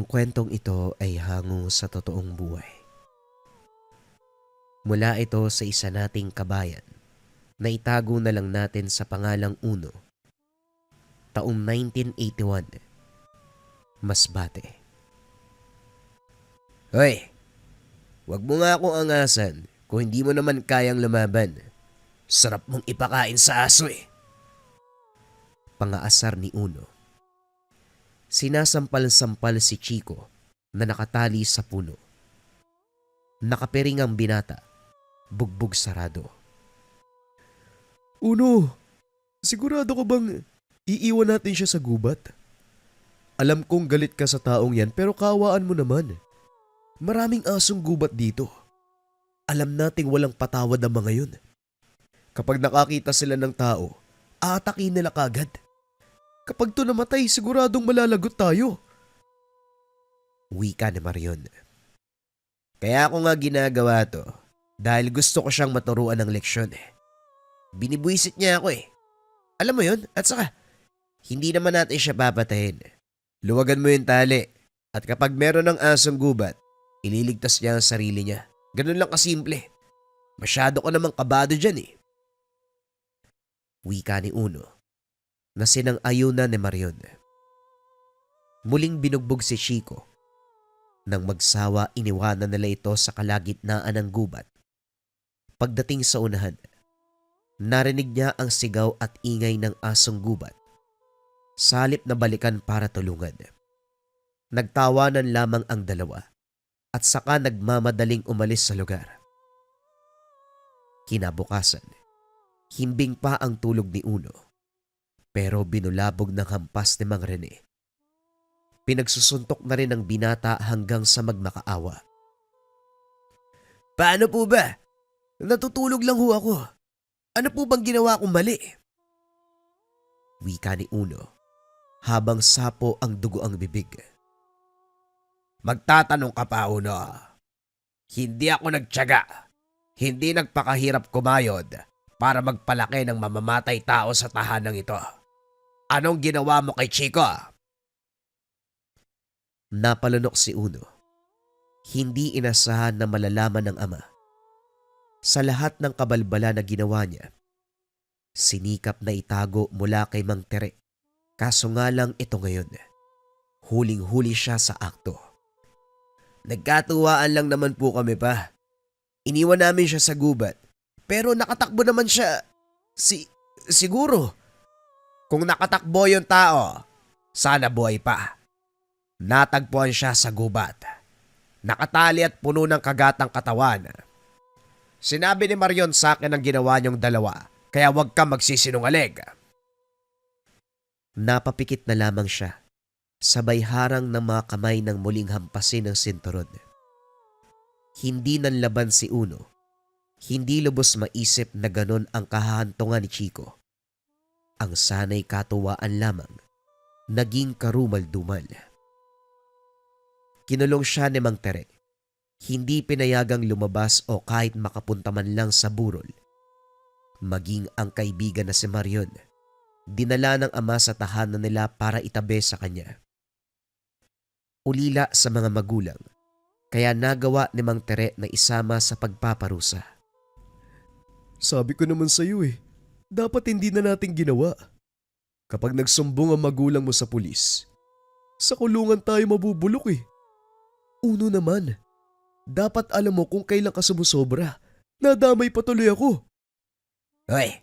Ang kwentong ito ay hango sa totoong buhay. Mula ito sa isa nating kabayan na itago na lang natin sa pangalang Uno, taong 1981, Masbate. Hoy, wag mo nga akong angasan kung hindi mo naman kayang lumaban. Sarap mong ipakain sa aso eh. Pangaasar ni Uno. Sinasampal-sampal si Chico na nakatali sa puno. Nakapiring ang binata, bugbog sarado. Uno, sigurado ka bang iiwan natin siya sa gubat? Alam kong galit ka sa taong yan pero kaawaan mo naman. Maraming asong gubat dito. Alam nating walang patawad ang mga yun. Kapag nakakita sila ng tao, aatakin nila kagad. Kapag to namatay, siguradong malalagot tayo. Wika ni Marion. Kaya ako nga ginagawa to dahil gusto ko siyang maturuan ng leksyon eh. Binibwisit niya ako eh. Alam mo yun? At saka, hindi naman natin siya papatayin. Luwagan mo yung tali at kapag meron ng asong gubat, ililigtas niya ang sarili niya. Ganun lang kasimple. Masyado ko namang kabado dyan eh. Wika ni Uno na sinang-ayunan ni Marion. Muling binugbog si Chico. Nang magsawa, iniwanan nila ito sa kalagitnaan ng gubat. Pagdating sa unahan, narinig niya ang sigaw at ingay ng asong gubat. Salip na balikan para tulungan. Nagtawanan lamang ang dalawa at saka nagmamadaling umalis sa lugar. Kinabukasan, himbing pa ang tulog ni Uno, pero binulabog ng hampas ni Mang Rene. Pinagsusuntok na rin ang binata hanggang sa magmakaawa. Paano po ba? Natutulog lang ho ako. Ano po bang ginawa kong mali? Wika ni Uno habang sapo ang dugo ang bibig. Magtatanong ka pa, Uno. Hindi ako nagtiyaga. Hindi nagpakahirap kumayod para magpalaki ng mamamatay tao sa tahanang ito. Anong ginawa mo kay Chico? Napalunok si Uno. Hindi inasahan na malalaman ng ama. Sa lahat ng kabalbala na ginawa niya, sinikap na itago mula kay Mang Tere. Kaso nga lang ito ngayon, huling-huli siya sa akto. Nagkatuwaan lang naman po kami pa. Iniwan namin siya sa gubat, pero nakatakbo naman siya. Siguro. Kung nakatakbo yung tao, sana buhay pa. Natagpuan siya sa gubat. Nakatali at puno ng kagatang katawan. Sinabi ni Marion sa akin ang ginawa niyong dalawa, kaya huwag kang magsisinungaling. Napapikit na lamang siya, sabay harang ng mga kamay ng muling hampasin ng sinturon. Hindi nanlaban si Uno. Hindi lubos maisip na ganon ang kahahantungan ni Chico. Ang sanay katuwaan lamang, naging karumal-dumal. Kinulong siya ni Mang Tere. Hindi pinayagang lumabas o kahit makapunta man lang sa burol. Maging ang kaibigan na si Marion, dinala ng ama sa tahanan nila para itabi sa kanya. Ulila sa mga magulang, kaya nagawa ni Mang Tere na isama sa pagpaparusa. Sabi ko naman sa iyo eh, dapat hindi na natin ginawa. Kapag nagsumbong ang magulang mo sa pulis, sa kulungan tayo mabubulok eh. Uno naman, dapat alam mo kung kailan ka sumusobra. Nadamay patuloy ako. Hoy,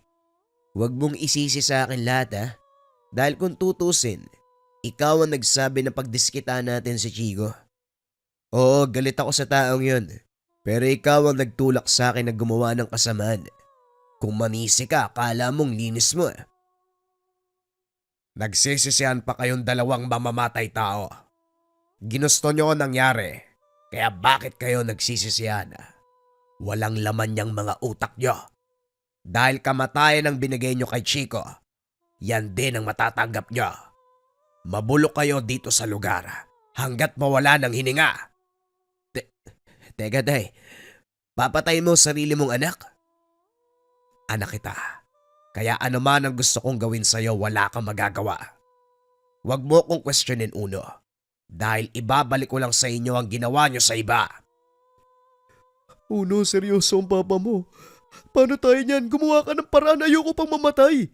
wag mong isisi sa akin lahat ha. Dahil kung tutusin, ikaw ang nagsabi na pagdiskita natin si Chico. Oo, galit ako sa taong yun. Pero ikaw ang nagtulak sa akin na gumawa ng kasamaan. Kung manisi ka, akala mong linis mo. Nagsisisihan pa kayong dalawang mamamatay tao. Ginusto nyo ang nangyari, kaya bakit kayo nagsisisihan? Walang laman niyang mga utak nyo. Dahil kamatayan ang binigay nyo kay Chico, yan din ang matatanggap nyo. Mabulok kayo dito sa lugar hanggat mawala ng hininga. Teka day, papatay mo sarili mong anak? Anak kita, kaya ano man ang gusto kong gawin sa'yo wala kang magagawa. Huwag mo kong questionin Uno. dahil ibabalik ko lang sa inyo ang ginawa nyo sa iba. Oh no, seryoso ang papa mo. Paano tayo niyan? Gumawa ka ng paraan, ayoko pang mamatay.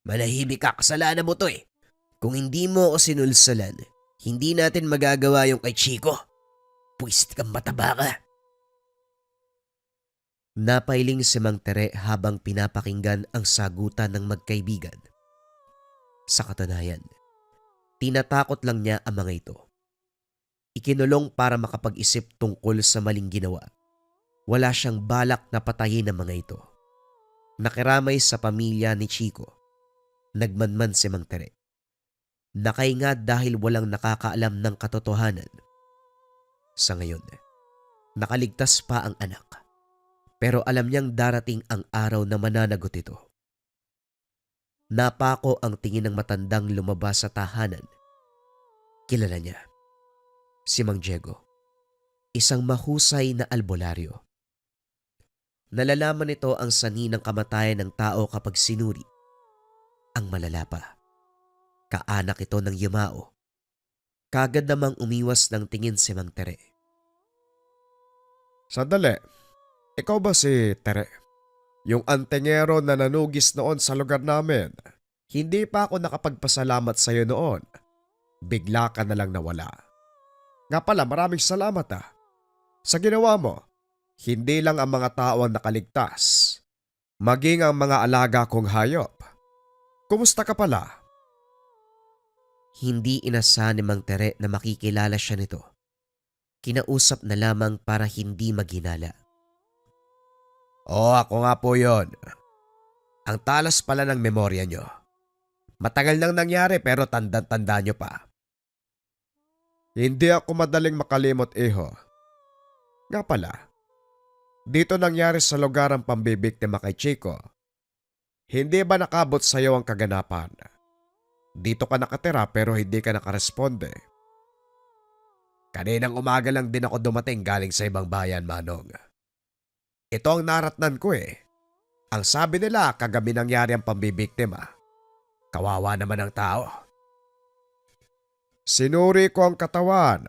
Manahimik ka, kasalanan mo to eh. Kung hindi mo ako sinulsalan, hindi natin magagawa yung kay Chico. Pwisit kang mataba ka. Napailing si Mang Tere habang pinapakinggan ang sagutan ng magkaibigan. Sa katunayan, tinatakot lang niya ang mga ito. Ikinulong para makapag-isip tungkol sa maling ginawa. Wala siyang balak na patayin ang mga ito. Nakiramay sa pamilya ni Chico. Nagmanman si Mang Tere. Nakainga dahil walang nakakaalam ng katotohanan. Sa ngayon, nakaligtas pa ang anak. Pero alam niyang darating ang araw na mananagot ito. Napako ang tingin ng matandang lumabas sa tahanan. Kilala niya. Si Mang Diego. Isang mahusay na albularyo. Nalalaman nito ang sanhi ng kamatayan ng tao kapag sinuri. Ang malala pa. Kaanak ito ng yumao. Kagad namang umiwas ng tingin si Mang Tere. Sandali, ikaw ba si Tere? Yung antingero na nanugis noon sa lugar namin. Hindi pa ako nakapagpasalamat sa iyo noon. Bigla ka na lang nawala. Nga pala, maraming salamat sa ginawa mo. Hindi lang ang mga tao ang nakaligtas, maging ang mga alaga kong hayop. Kumusta ka pala? Hindi inasa ni Mang Tere na makikilala siya nito. Kinausap na lamang para hindi maghinala. Ako nga po yon. Ang talas pala ng memorya nyo. Matagal nang nangyari pero tanda-tanda nyo pa. Hindi ako madaling makalimot, iho. Nga pala, dito nangyari sa lugar ang pambibiktima kay Chico. Hindi ba nakabot sa iyo ang kaganapan? Dito ka nakatira pero hindi ka nakaresponde. Kaninang umaga lang din ako dumating galing sa ibang bayan, Manong. Ito ang naratnan ko eh. Ang sabi nila kagabi nangyari ang pambibiktima. Kawawa naman ang tao. Sinuri ko ang katawan.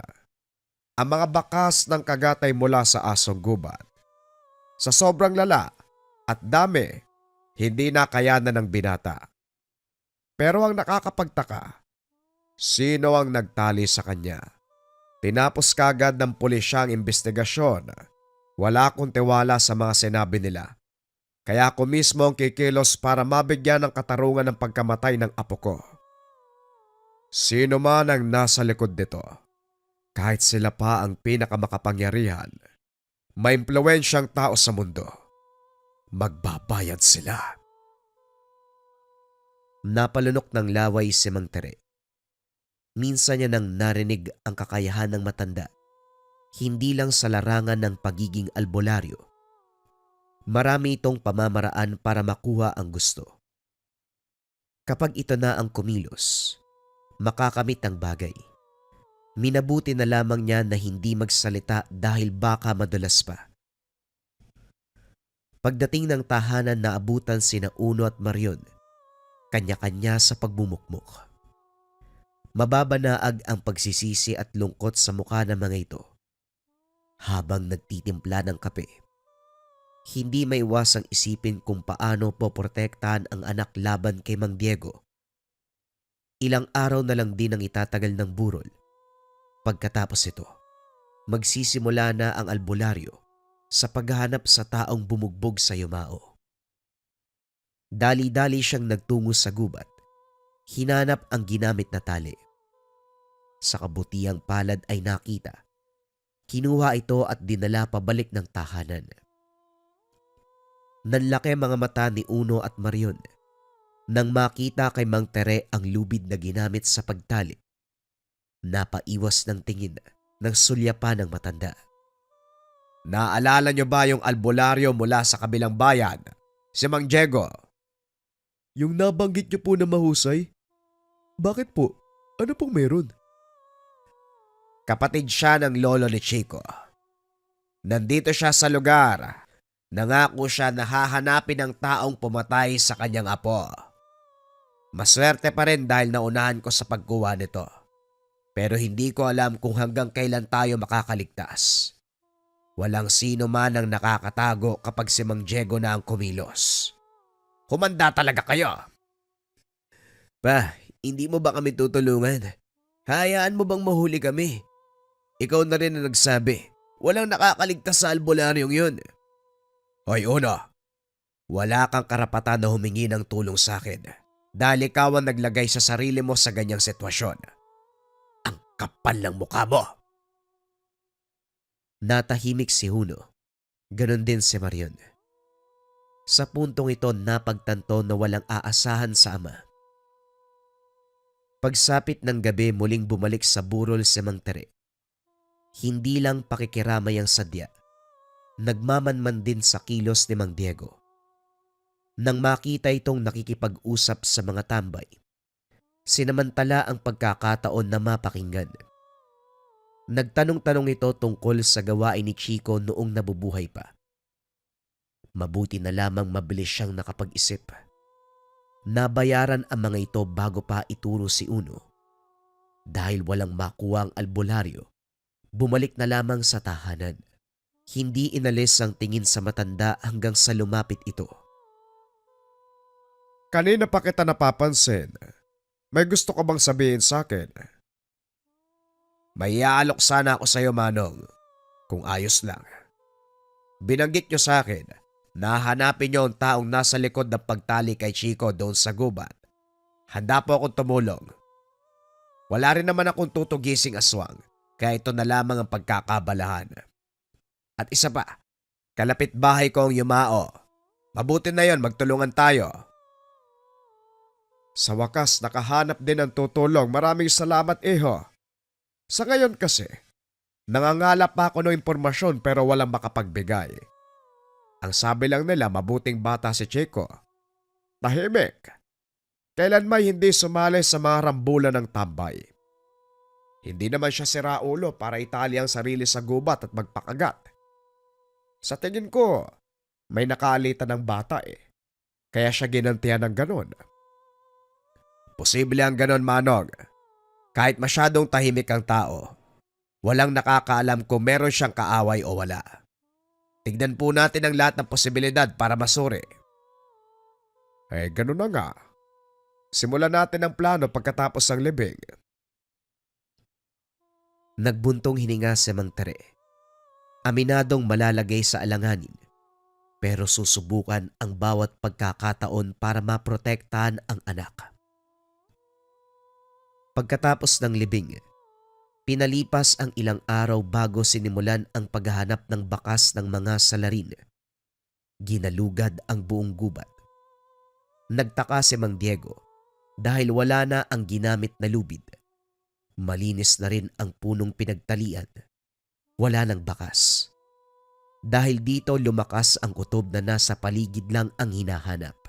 Ang mga bakas ng kagatay mula sa asong gubat. Sa sobrang lala at dami, hindi na kayanan ng binata. Pero ang nakakapagtaka, sino ang nagtali sa kanya? Tinapos kagad ng pulisya ang investigasyon. Wala akong tiwala sa mga sinabi nila. Kaya ako mismo ang kikilos para mabigyan ng katarungan ng pagkamatay ng apo ko. Sino man ang nasa likod nito, kahit sila pa ang pinakamakapangyarihan, maimpluwensyang tao sa mundo, magbabayad sila. Napalunok ng laway si Mang Tere. Minsan niya nang narinig ang kakayahan ng matanda. Hindi lang sa larangan ng pagiging albularyo. Marami itong pamamaraan para makuha ang gusto. Kapag ito na ang kumilos, makakamit ang bagay. Minabuti na lamang niya na hindi magsalita dahil baka madulas pa. Pagdating ng tahanan, naabutan sina Uno at Marion, kanya-kanya sa pagbumukmok. Mababanaag ang pagsisisi at lungkot sa mukha ng mga ito. Habang nagtitimpla ng kape, hindi maiwasang isipin kung paano poprotektahan ang anak laban kay Mang Diego. Ilang araw na lang din ang itatagal ng burol. Pagkatapos ito, magsisimula na ang albularyo sa paghahanap sa taong bumugbog sa yumao. Dali-dali siyang nagtungo sa gubat. Hinanap ang ginamit na tali. Sa kabutihang palad ay nakita. Kinuha ito at dinala pabalik ng tahanan. Nanlaki mga mata ni Uno at Marion nang makita kay Mang Tere ang lubid na ginamit sa pagtali. Napaiwas ng tingin ng sulyapan ng matanda. Naalala nyo ba yung albularyo mula sa kabilang bayan? Si Mang Diego. Yung nabanggit niyo po na mahusay? Bakit po? Ano pong meron? Kapatid siya ng lolo ni Chico. Nandito siya sa lugar. Nangako siya na hahanapin ang taong pumatay sa kanyang apo. Maswerte pa rin dahil naunahan ko sa pagkuha nito. Pero hindi ko alam kung hanggang kailan tayo makakaligtas. Walang sino man ang nakakatago kapag si Mang Diego na ang kumilos. Humanda talaga kayo. Pa, hindi mo ba kami tutulungan? Hayaan mo bang mahuli kami? Ikaw na rin ang nagsabi. Walang nakakaligtas sa albularyong yun. Hoy Uno, wala kang karapatan na humingi ng tulong sa akin dahil ikaw ang naglagay sa sarili mo sa ganyang sitwasyon. Ang kapal ng mukha mo. Natahimik si Huno. Ganon din si Marion. Sa puntong ito napagtanto na walang aasahan sa ama. Pagsapit ng gabi muling bumalik sa burol si Mang Tere. Hindi lang pakikiramay ang sadya. Nagmamanman din sa kilos ni Mang Diego. Nang makita itong nakikipag-usap sa mga tambay, sinamantala ang pagkakataon na mapakinggan. Nagtanong-tanong ito tungkol sa gawain ni Chico noong nabubuhay pa. Mabuti na lamang mabilis siyang nakapag-isip. Nabayaran ang mga ito bago pa ituro si Uno. Dahil walang makuha ang albularyo, bumalik na lamang sa tahanan. Hindi inalis ang tingin sa matanda hanggang sa lumapit ito. Kanina pa kita napapansin. May gusto ka bang sabihin sa akin? May iaalok sana ako sa iyo, Manong, kung ayos lang. Binanggit niyo sa akin na hanapin niyo ang taong nasa likod ng pagtali kay Chico doon sa gubat. Handa po akong tumulong. Wala rin naman akong tutugising aswang, kaya ito na lamang ang pagkakabalahan. At isa pa, kalapit bahay ko ang yumao. Mabuti na yon, magtulungan tayo. Sa wakas, nakahanap din ng tutulong. Maraming salamat, Iho. Sa ngayon kasi, nangangalap pa ako ng impormasyon pero walang makapagbigay. Ang sabi lang nila, mabuting bata si Chico. Tahimik. Kailan may hindi sumali sa mga rambulan ng tambay. Hindi naman siya siraulo para itali ang sarili sa gubat at magpakagat. Sa tingin ko, may nakaalitan ng bata eh. Kaya siya ginantihan ng ganon. Posible ang ganon, Manong. Kahit masyadong tahimik ang tao, walang nakakaalam kung meron siyang kaaway o wala. Tignan po natin ang lahat ng posibilidad para masuri. Eh, ganon na nga. Simulan natin ang plano pagkatapos ng libing. Nagbuntong hininga si Mang Tere. Aminadong malalagay sa alanganin, pero susubukan ang bawat pagkakataon para maprotektahan ang anak. Pagkatapos ng libing, pinalipas ang ilang araw bago sinimulan ang paghahanap ng bakas ng mga salarin. Ginalugad ang buong gubat. Nagtaka si Mang Diego dahil wala na ang ginamit na lubid. Malinis na rin ang punong pinagtalian. Wala nang bakas. Dahil dito lumakas ang kutob na nasa paligid lang ang hinahanap.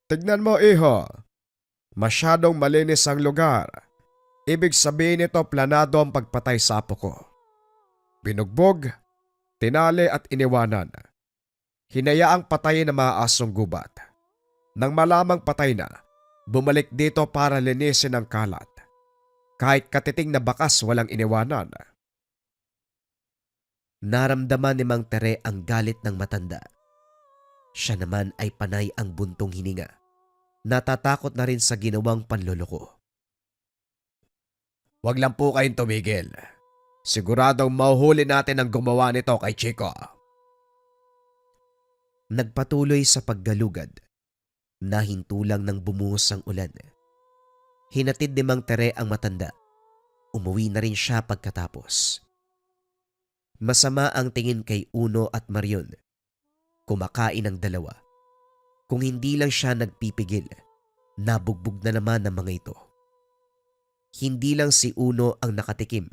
Tignan mo, Iho. Masyadong malinis ang lugar. Ibig sabihin nito planado ang pagpatay sa apo ko. Binugbog, tinali at iniwanan. Hinayaang patayin ng mga asong gubat. Nang malamang patay na, bumalik dito para linisin ang kalat. Kahit katiting na bakas walang iniwanan. Naramdaman ni Mang Tere ang galit ng matanda. Siya naman ay panay ang buntong hininga. Natatakot na rin sa ginawang panloloko. Wag lang po kayong tumigil. Siguradong mahuhuli natin ang gumawa nito kay Chico. Nagpatuloy sa paggalugad. Nahinto lang ng bumuhos ang ulan. Hinatid ni Mang Tere ang matanda. Umuwi na rin siya pagkatapos. Masama ang tingin kay Uno at Marion. Kumakain ang dalawa. Kung hindi lang siya nagpipigil, nabugbog na naman ng mga ito. Hindi lang si Uno ang nakatikim.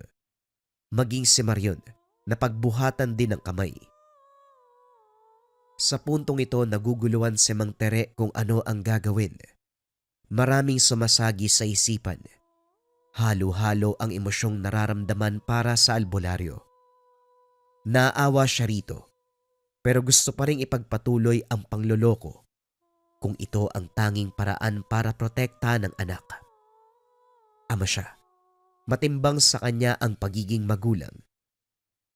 Maging si Marion na pagbuhatan din ng kamay. Sa puntong ito naguguluhan si Mang Tere kung ano ang gagawin. Maraming sumasagi sa isipan. Halo-halo ang emosyong nararamdaman para sa albularyo. Naawa siya rito, pero gusto pa ring ipagpatuloy ang pangloloko kung ito ang tanging paraan para protektahan ng anak. Ama siya. Matimbang sa kanya ang pagiging magulang.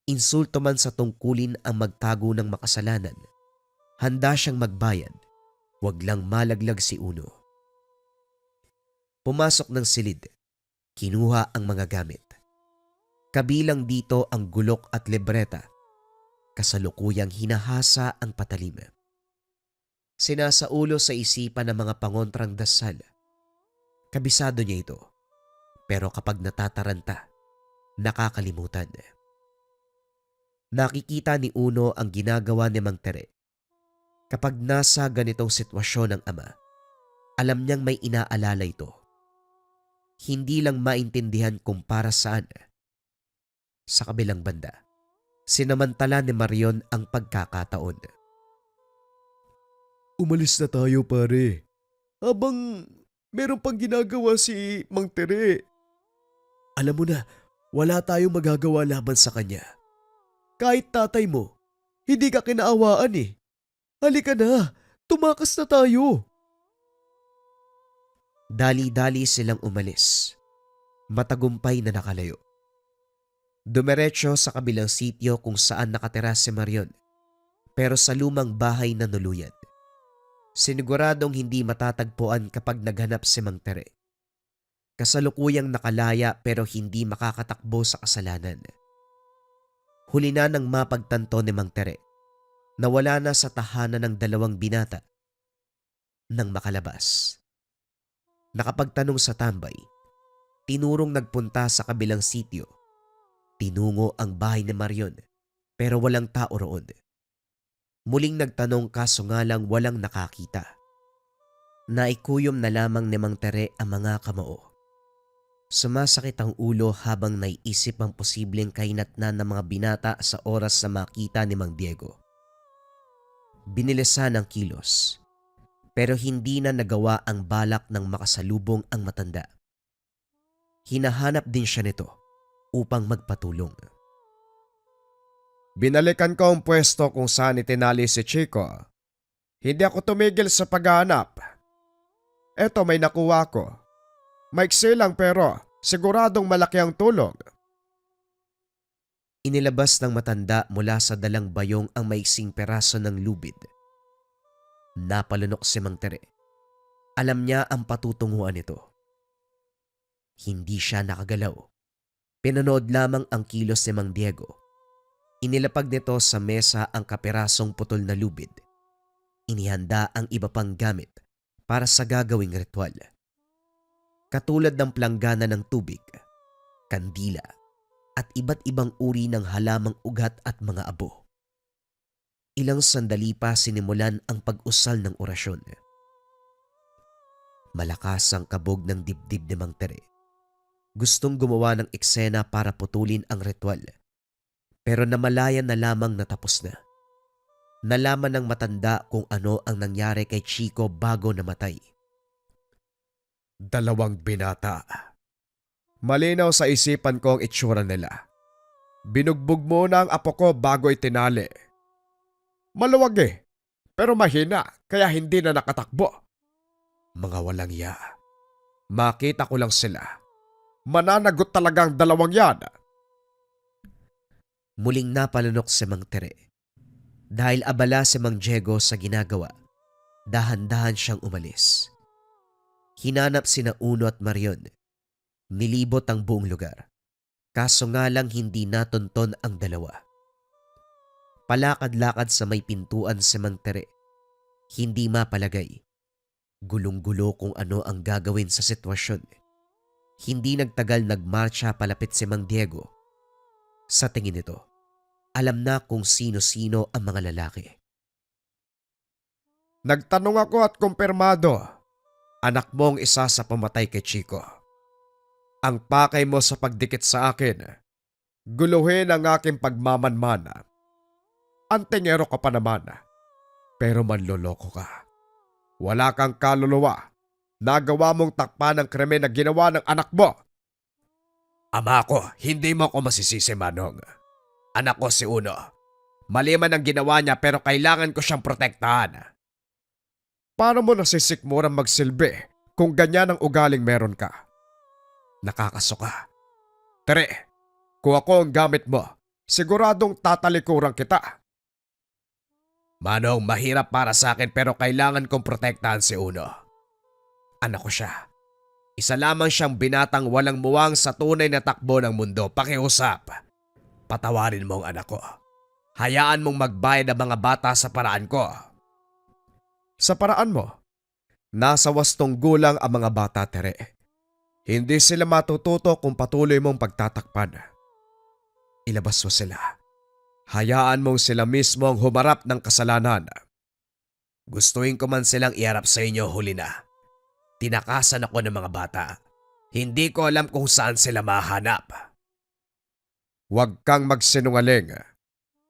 Insulto man sa tungkulin ang magtago ng makasalanan. Handa siyang magbayad. Huwag lang malaglag si Uno. Pumasok ng silid. Kinuha ang mga gamit. Kabilang dito ang gulok at libreta. Kasalukuyang hinahasa ang patalim. Sinasaulo sa isipan ng mga pangontrang dasal. Kabisado niya ito. Pero kapag natataranta, nakakalimutan. Nakikita ni Uno ang ginagawa ni Mang Tere. Kapag nasa ganitong sitwasyon ng ama, alam niyang may inaalala ito. Hindi lang maintindihan kung para saan. Sa kabilang banda, sinamantala ni Marion ang pagkakataon. Umalis na tayo pare. Habang meron pang ginagawa si Mang Tere. Alam mo na, wala tayong magagawa laban sa kanya. Kahit tatay mo, hindi ka kinaawaan eh. Halika na, tumakas na tayo. Dali-dali silang umalis. Matagumpay na nakalayo. Dumiretso sa kabilang sitio kung saan nakatira si Marion, pero sa lumang bahay na nuluyan. Siniguradong hindi matatagpuan kapag naghanap si Mang Tere. Kasalukuyang nakalaya pero hindi makakatakbo sa kasalanan. Huli na nang mapagtanto ni Mang Tere na wala na sa tahanan ng dalawang binata. Nang makalabas, nakapagtanong sa tambay, tinurong nagpunta sa kabilang sitio. Tinungo ang bahay ni Marion pero walang tao roon. Muling nagtanong kaso nga lang walang nakakita. Naikuyom na lamang ni Mang Tere ang mga kamao. Sumasakit ang ulo habang naiisip ang posibleng kahinatnan ng mga binata sa oras na makita ni Mang Diego. Binilisan ang kilos, pero hindi na nagawa ang balak ng makasalubong ang matanda. Hinahanap din siya nito upang magpatulong. Binalikan ko ang pwesto kung saan itinali si Chico. Hindi ako tumigil sa paghahanap. Eto may nakuha ko. Maiksi lang pero siguradong malaki ang tulong. Inilabas ng matanda mula sa dalang bayong ang maiksing peraso ng lubid. Napalunok si Mang Tere. Alam niya ang patutunguhan nito. Hindi siya nakagalaw. Pinanood lamang ang kilos ni Mang Diego. Inilapag nito sa mesa ang kaperasong putol na lubid. Inihanda ang iba pang gamit para sa gagawing ritual. Katulad ng planggana ng tubig, kandila, at iba't ibang uri ng halamang ugat at mga abo. Ilang sandali pa sinimulan ang pag-usal ng orasyon. Malakas ang kabog ng dibdib ni Mang Tere. Gustong gumawa ng eksena para putulin ang ritual. Pero namalayan na lamang natapos na. Nalaman ng matanda kung ano ang nangyari kay Chico bago namatay. Dalawang binata. Malinaw sa isipan ko ang itsura nila. Binugbog muna ang apo ko bago itinali. Maluwag eh, pero mahina kaya hindi na nakatakbo. Mga walang iya. Makita ko lang sila. Mananagot talaga ang dalawang yan. Muling napalunok si Mang Tere. Dahil abala si Mang Diego sa ginagawa, dahan-dahan siyang umalis. Hinanap sina Uno at Marion. Nilibot ang buong lugar. Kaso nga lang hindi natunton ang dalawa. Palakad-lakad sa may pintuan si Mang Tere. Hindi mapalagay. Gulong-gulo kung ano ang gagawin sa sitwasyon. Hindi nagtagal nagmarcha palapit si Mang Diego. Sa tingin nito, alam na kung sino-sino ang mga lalaki. Nagtanong ako at kumpirmado. Anak mo ang isa sa pamatay kay Chico. Ang pakay mo sa pagdikit sa akin, guluhin ang aking pagmamanmana. Antingero ka pa naman, pero manloloko ka. Wala kang kaluluwa. Nagawa mong takpan ng krimen na ginawa ng anak mo. Ama ko, hindi mo ako masisisi, Manong. Anak ko si Uno. Mali man ang ginawa niya pero kailangan ko siyang protektahan. Paano mo nasisikmurang magsilbi kung ganyan ang ugaling meron ka? Nakakasuka. Tere, kung ako ang gamit mo, siguradong tatalikuran kita. Manong, mahirap para sa akin pero kailangan kong protektahan si Uno. Anak ko siya. Isa lamang siyang binatang walang muwang sa tunay na takbo ng mundo. Pakiusap. Patawarin mo ang anak ko. Hayaan mong magbayad ang mga bata sa paraan ko. Sa paraan mo, nasa 8 gulang ang mga bata, Tere. Hindi sila matututo kung patuloy mong pagtatakpan. Ilabas mo sila. Hayaan mong sila mismo ang humarap ng kasalanan. Gustuin ko man silang iharap sa inyo, huli na. Tinakasan ako ng mga bata. Hindi ko alam kung saan sila mahanap. Huwag kang magsinungaling.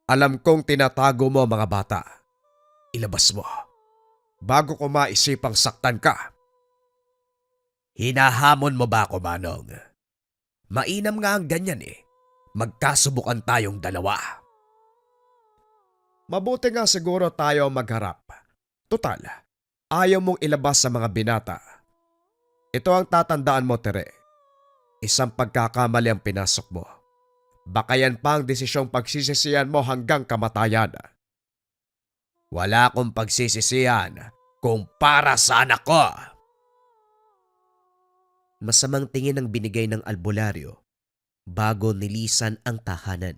Alam kong tinatago mo ang mga bata. Ilabas mo. Bago ko maisipang saktan ka. Hinahamon mo ba ako, Manong? Mainam nga ang ganyan eh. Magkasubukan tayong dalawa. Mabuti nga siguro tayo magharap. Tutal, ayaw mong ilabas sa mga binata. Ito ang tatandaan mo, Tere. Isang pagkakamali ang pinasok mo. Baka yan pa ang desisyong pagsisisihan mo hanggang kamatayan. Wala akong pagsisisihan kung para sa anak ko. Masamang tingin ang binigay ng albularyo bago nilisan ang tahanan.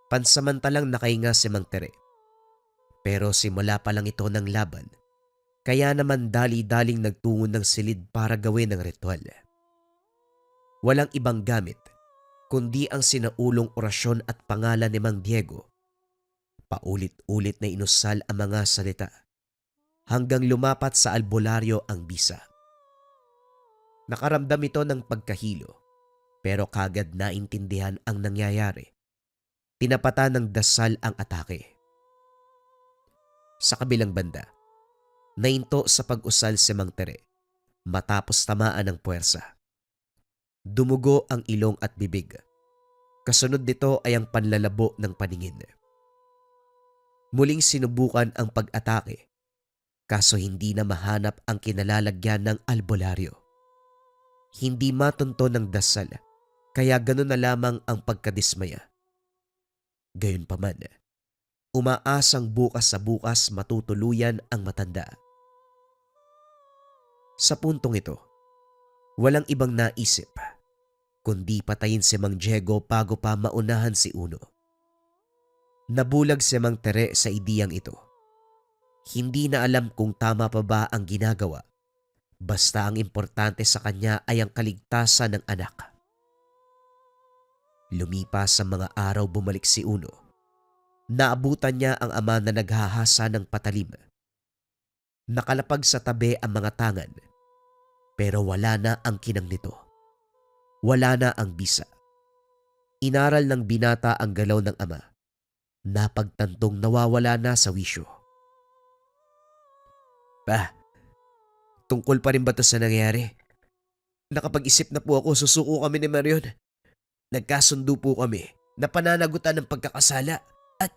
Pansamantalang nakahinga si Mang Tere. Pero simula pa lang ito ng laban, kaya naman dali-daling nagtungo ng silid para gawin ang ritual. Walang ibang gamit, kundi ang sinaulong orasyon at pangalan ni Mang Diego. Paulit-ulit na inusal ang mga salita hanggang lumapat sa albularyo ang bisa. Nakaramdam ito ng pagkahilo pero kagad naintindihan ang nangyayari. Tinapatan ng dasal ang atake. Sa kabilang banda, nainto sa pag-usal si Mang Tere matapos tamaan ng puwersa. Dumugo ang ilong at bibig. Kasunod nito ay ang panlalabo ng paningin. Muling sinubukan ang pag-atake kaso hindi na mahanap ang kinalalagyan ng albularyo. Hindi matunto ng dasal kaya ganun na lamang ang pagkadismaya. Gayunpaman, umaasang bukas sa bukas matutuluyan ang matanda. Sa puntong ito, walang ibang naisip kundi patayin si Mang Diego bago pa maunahan si Uno. Nabulag si Mang Tere sa ideyang ito. Hindi na alam kung tama pa ba ang ginagawa. Basta ang importante sa kanya ay ang kaligtasan ng anak. Lumipas ang mga araw, bumalik si Uno. Naabutan niya ang ama na naghahasa ng patalim. Nakalapag sa tabi ang mga tangan, pero wala na ang kinang nito. Wala na ang bisa. Inaral ng binata ang galaw ng ama. Napagtantong nawawala na sa wisyo. Pa, tungkol pa rin ba ito sa nangyari? Nakapag-isip na po ako, susuko kami ni Marion. Nagkasundo po kami na pananagutan ng pagkakasala at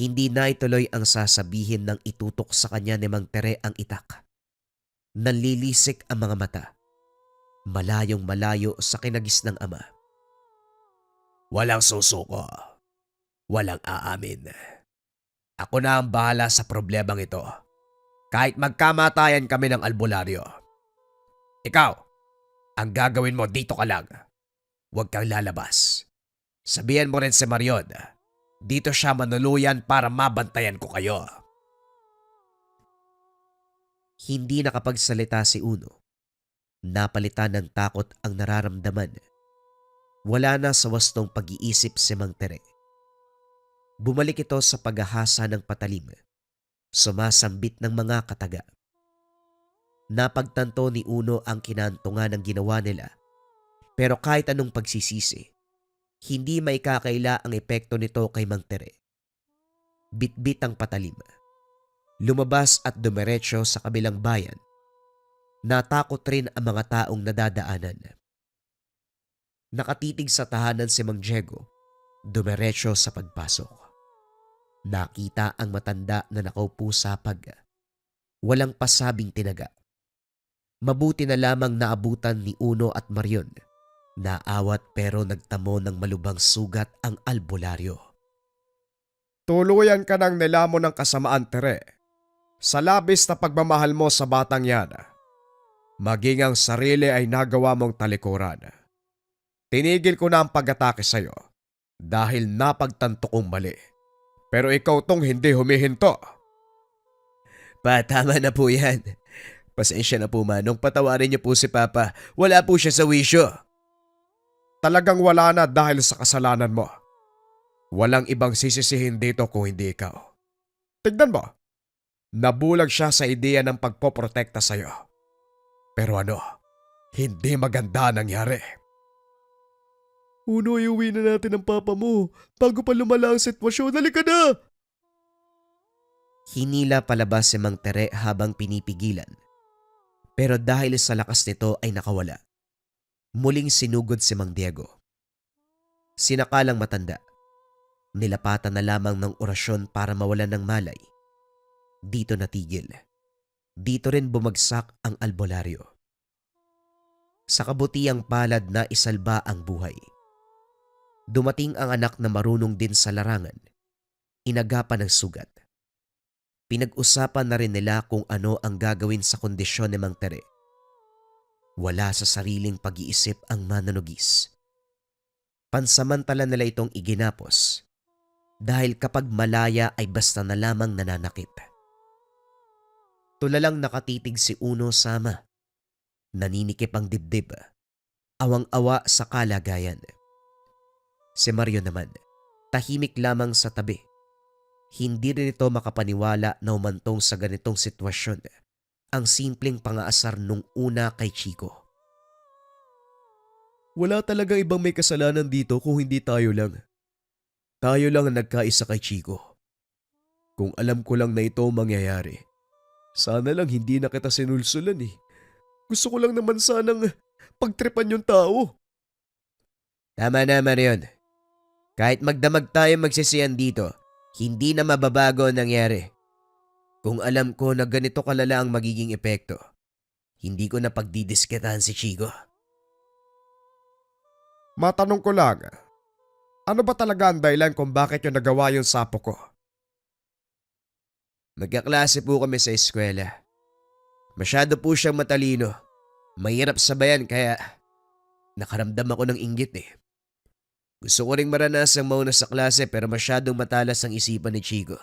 hindi na ituloy ang sasabihin ng itutok sa kanya ni Mang Tere ang itak. Nanlilisik ang mga mata. Malayong malayo sa kinagis ng ama. Walang susuko. Walang aamin. Ako na ang bahala sa problemang ito. Kahit magkamatayan kami ng albularyo. Ikaw, ang gagawin mo dito ka lang. Huwag kang lalabas. Sabihan mo rin si Marion. Dito siya manuluyan para mabantayan ko kayo. Hindi nakapagsalita si Uno. Napalitan ng takot ang nararamdaman. Wala na sa wastong pag-iisip si Mang Tere. Bumalik ito sa paghahasa ng patalim. Sumasambit ng mga kataga. Napagtanto ni Uno ang kinantungan ng ginawa nila. Pero kahit anong pagsisisi, hindi maikakaila ang epekto nito kay Mang Tere. Bitbit ang patalim. Lumabas at dumiretso sa kabilang bayan. Natakot rin ang mga taong nadadaanan. Nakatitig sa tahanan si Mang Diego, dumiretso sa pagpasok. Nakita ang matanda na nakaupo sa pag. Walang pasabing tinaga. Mabuti na lamang naabutan ni Uno at Marion. Naawat pero nagtamo ng malubhang sugat ang albularyo. Tuluyan ka ng nilamon ng kasamaan, Tere. Sa labis na pagmamahal mo sa batang yan, maging ang sarili ay nagawa mong talikuran. Tinigil ko na ang pag-atake sa'yo dahil napagtanto kong mali. Pero ikaw tong hindi humihinto. Pa, tama na po yan. Pasensya na po Manong, patawarin niyo po si Papa. Wala po siya sa wisyo. Talagang wala na dahil sa kasalanan mo. Walang ibang sisisihin dito kung hindi ikaw. Tignan mo, nabulag siya sa ideya ng pagpoprotekta sa'yo. Pero ano, hindi maganda nangyari. Uno, iuwi na natin ang Papa mo bago pa lumala ang sitwasyon. Halika na! Hinila palabas si Mang Tere habang pinipigilan. Pero dahil sa lakas nito ay nakawala. Muling sinugod si Mang Diego. Sinakalang matanda. Nilapatan na lamang ng orasyon para mawalan ng malay. Dito natigil. Dito rin bumagsak ang albularyo. Sa kabutiang palad na isalba ang buhay. Dumating ang anak na marunong din sa larangan. Inagapan ng sugat. Pinag-usapan na rin nila kung ano ang gagawin sa kondisyon ni Mang Tere. Wala sa sariling pag-iisip ang mananugis. Pansamantala nila itong iginapos dahil kapag malaya ay basta na lamang nananakit. Tulalang nakatitig si Uno sama. Naninikip ang dibdib. Awang-awa sa kalagayan. Si Mario naman, tahimik lamang sa tabi. Hindi rin ito makapaniwala na umantong sa ganitong sitwasyon ang simpleng pangaasar nung una kay Chico. Wala talaga ibang may kasalanan dito kung hindi tayo lang. Tayo lang ang nagkaisa kay Chico. Kung alam ko lang na ito mangyayari, sana lang hindi na kita sinulsulan eh. Gusto ko lang naman sanang pagtripan yung tao. Tama na Marion. Kahit magdamag tayo magsisiyan dito, hindi na mababago ang nangyari. Kung alam ko na ganito kalala ang magiging epekto, hindi ko na pagdidisketahan si Chico. Matanong ko lang, ano ba talaga ang dahilan kung bakit yung nagawa yung sapo ko? Magkaklase po kami sa eskwela. Masyado po siyang matalino. Mahirap sabayan kaya nakaramdam ako ng inggit eh. Gusto ko ring maranasang mauna sa klase pero masyadong matalas ang isipan ni Chico.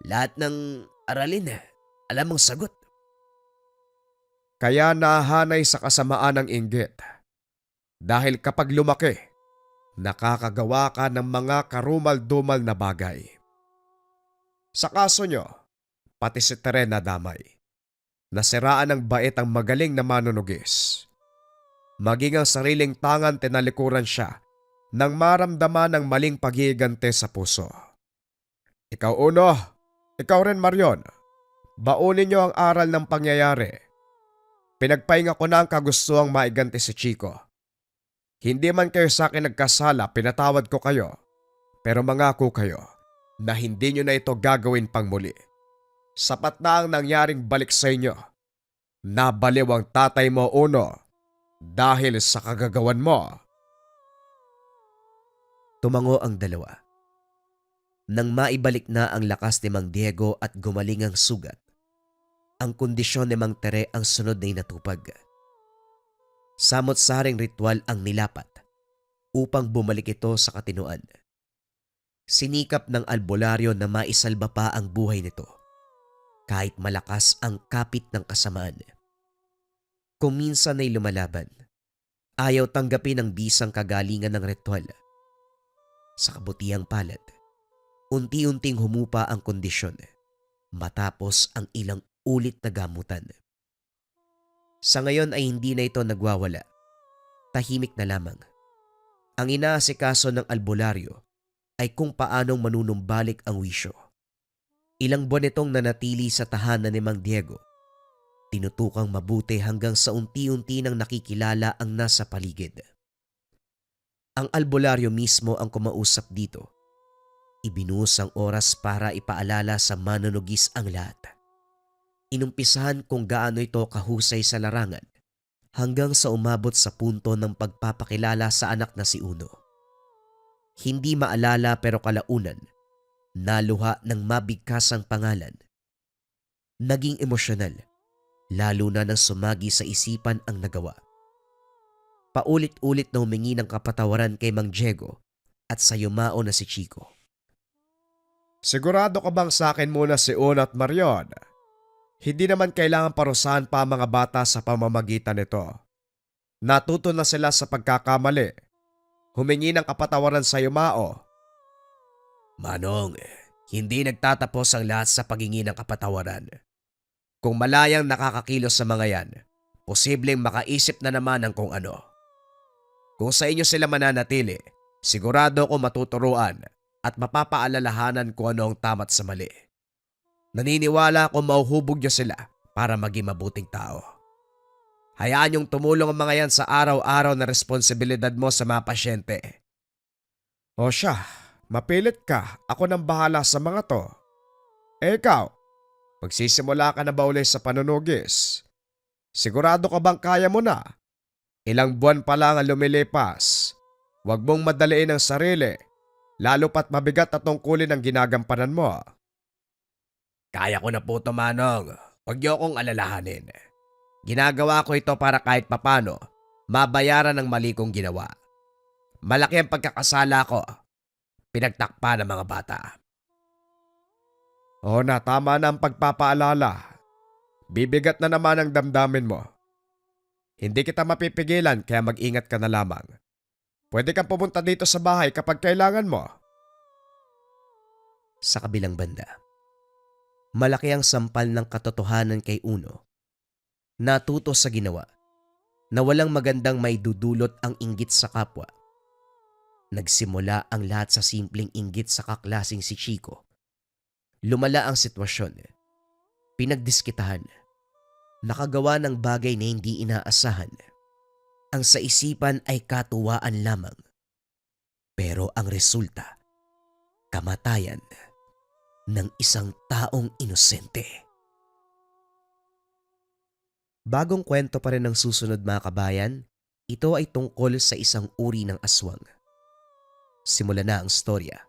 Lahat ng aralin alam mong sagot. Kaya nahanay sa kasamaan ng inggit. Dahil kapag lumaki, nakakagawa ka ng mga karumal-dumal na bagay. Sa kaso nyo, pati si Tere nadamay. Nasiraan ng bait ang magaling na manunugis. Maging ang sariling tangan tinalikuran siya nang maramdaman ng maling pag-iigante sa puso. Ikaw Uno, ikaw rin Marion, baunin niyo ang aral ng pangyayari. Pinagpahinga ko na ang kagustuhang maiganti si Chico. Hindi man kayo sa akin nagkasala, pinatawad ko kayo. Pero mangako kayo na hindi niyo na ito gagawin pang muli. Sapat na ang nangyaring balik sa inyo. Nabaliw ang tatay mo Uno dahil sa kagagawan mo. Tumango ang dalawa. Nang maibalik na ang lakas ni Mang Diego at gumaling ang sugat, ang kondisyon ni Mang Tere ang sunod na inatupag. Samot-saring ritual ang nilapat upang bumalik ito sa katinuan. Sinikap ng albularyo na maisalba pa ang buhay nito kahit malakas ang kapit ng kasamaan. Kung minsan ay lumalaban, ayaw tanggapin ang bisang kagalingan ng ritual. Sa kabutiang palad, unti-unting humupa ang kondisyon matapos ang ilang ulit na gamutan. Sa ngayon ay hindi na ito nagwawala. Tahimik na lamang. Ang inaasikaso ng albularyo ay kung paanong manunumbalik ang wisyo. Ilang buwan itong nanatili sa tahanan ni Mang Diego. Tinutukang mabuti hanggang sa unti-unti nang nakikilala ang nasa paligid. Ang albularyo mismo ang kumausap dito. Ibinuhos ang oras para ipaalala sa manunugis ang lahat. Inumpisahan kung gaano ito kahusay sa larangan hanggang sa umabot sa punto ng pagpapakilala sa anak na si Uno. Hindi maalala pero kalaunan, naluha ng mabigkasang pangalan. Naging emosyonal, lalo na nang sumagi sa isipan ang nagawa. Paulit-ulit na humingi ng kapatawaran kay Mang Diego at sa yumao na si Chico. Sigurado ka bang sa akin muna si Una at Marion? Hindi naman kailangan parusahan pa ang mga bata sa pamamagitan nito. Natuto na sila sa pagkakamali. Humingi ng kapatawaran sa yumao. Manong, hindi nagtatapos ang lahat sa paghingi ng kapatawaran. Kung malayang nakakakilos sa mga yan, posibleng makaisip na naman ng kung ano. Kung sa inyo sila mananatili, sigurado ko matuturuan at mapapaalalahanan kung ano ang tama't sa mali. Naniniwala akong mauhubog niyo sila para maging mabuting tao. Hayaan niyong tumulong ang mga yan sa araw-araw na responsibilidad mo sa mga pasyente. O siya, mapilit ka. Ako nang bahala sa mga to. Ikaw, magsisimula ka na ba ulit sa panunugis? Sigurado ka bang kaya mo na? Ilang buwan pa lang ang lumilipas. Huwag mong madaliin ang sarili, lalo pat mabigat na tungkulin ang ginagampanan mo. Kaya ko na po ito, Manong. Huwag niyo akong alalahanin. Ginagawa ko ito para kahit papano mabayaran ang mali kong ginawa. Malaki ang pagkakasala ko. Pinagtakpa ng mga bata. O na, tama na ang pagpapaalala. Bibigat na naman ang damdamin mo. Hindi kita mapipigilan kaya mag-ingat ka na lamang. Pwede kang pumunta dito sa bahay kapag kailangan mo. Sa kabilang banda, malaki ang sampal ng katotohanan kay Uno. Natuto sa ginawa na walang magandang maidudulot ang inggit sa kapwa. Nagsimula ang lahat sa simpleng inggit sa kaklasing si Chico. Lumala ang sitwasyon. Pinagdiskitahan. Nakagawa ng bagay na hindi inaasahan. Ang sa isipan ay katuwaan lamang. Pero ang resulta, kamatayan ng isang taong inosente. Bagong kwento pa rin ang susunod mga kabayan. Ito ay tungkol sa isang uri ng aswang. Simula na ang storya.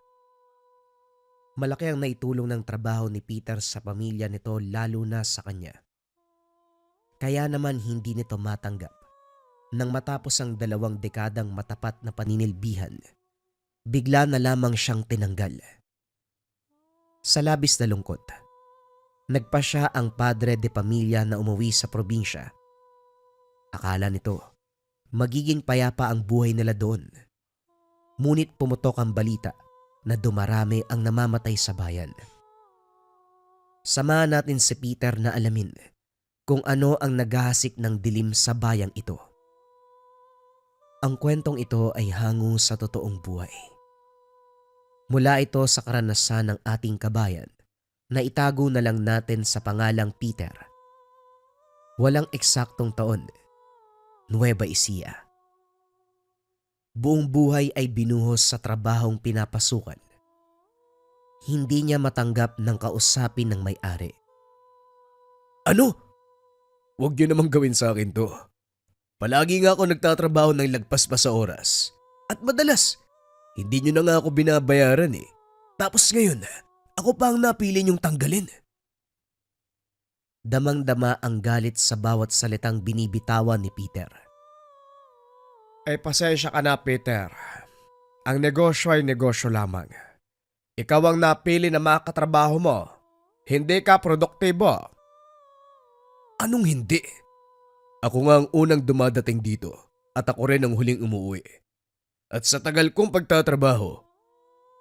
Malaki ang naitulong ng trabaho ni Peter sa pamilya nito lalo na sa kanya. Kaya naman hindi nito matanggap nang matapos ang 2 dekadang matapat na paninilbihan, bigla na lamang siyang tinanggal. Sa labis na lungkot, nagpa siya ang padre de pamilya na umuwi sa probinsya. Akala nito, magiging payapa ang buhay nila doon. Ngunit pumutok ang balita na dumarami ang namamatay sa bayan. Samahan natin si Peter na alamin kung ano ang naghahasik ng dilim sa bayang ito. Ang kwentong ito ay hango sa totoong buhay. Mula ito sa karanasan ng ating kabayan na itago na lang natin sa pangalang Peter. Walang eksaktong taon, Nueva Ecija. Buong buhay ay binuhos sa trabahong pinapasukan. Hindi niya matanggap ng kausapin ng may-ari. Ano? Huwag niyo namang gawin sa akin to. Palagi nga ako nagtatrabaho ng lagpas pa sa oras. At madalas, hindi niyo na nga ako binabayaran eh. Tapos ngayon, ako pa ang napili niyong tanggalin. Damang-dama ang galit sa bawat salitang binibitawan ni Peter. Pasensya ka na, Peter. Ang negosyo ay negosyo lamang. Ikaw ang napili na makatrabaho mo. Hindi ka produktibo. Anong hindi? Ako nga ang unang dumadating dito at ako rin ang huling umuwi. At sa tagal kong pagtatrabaho,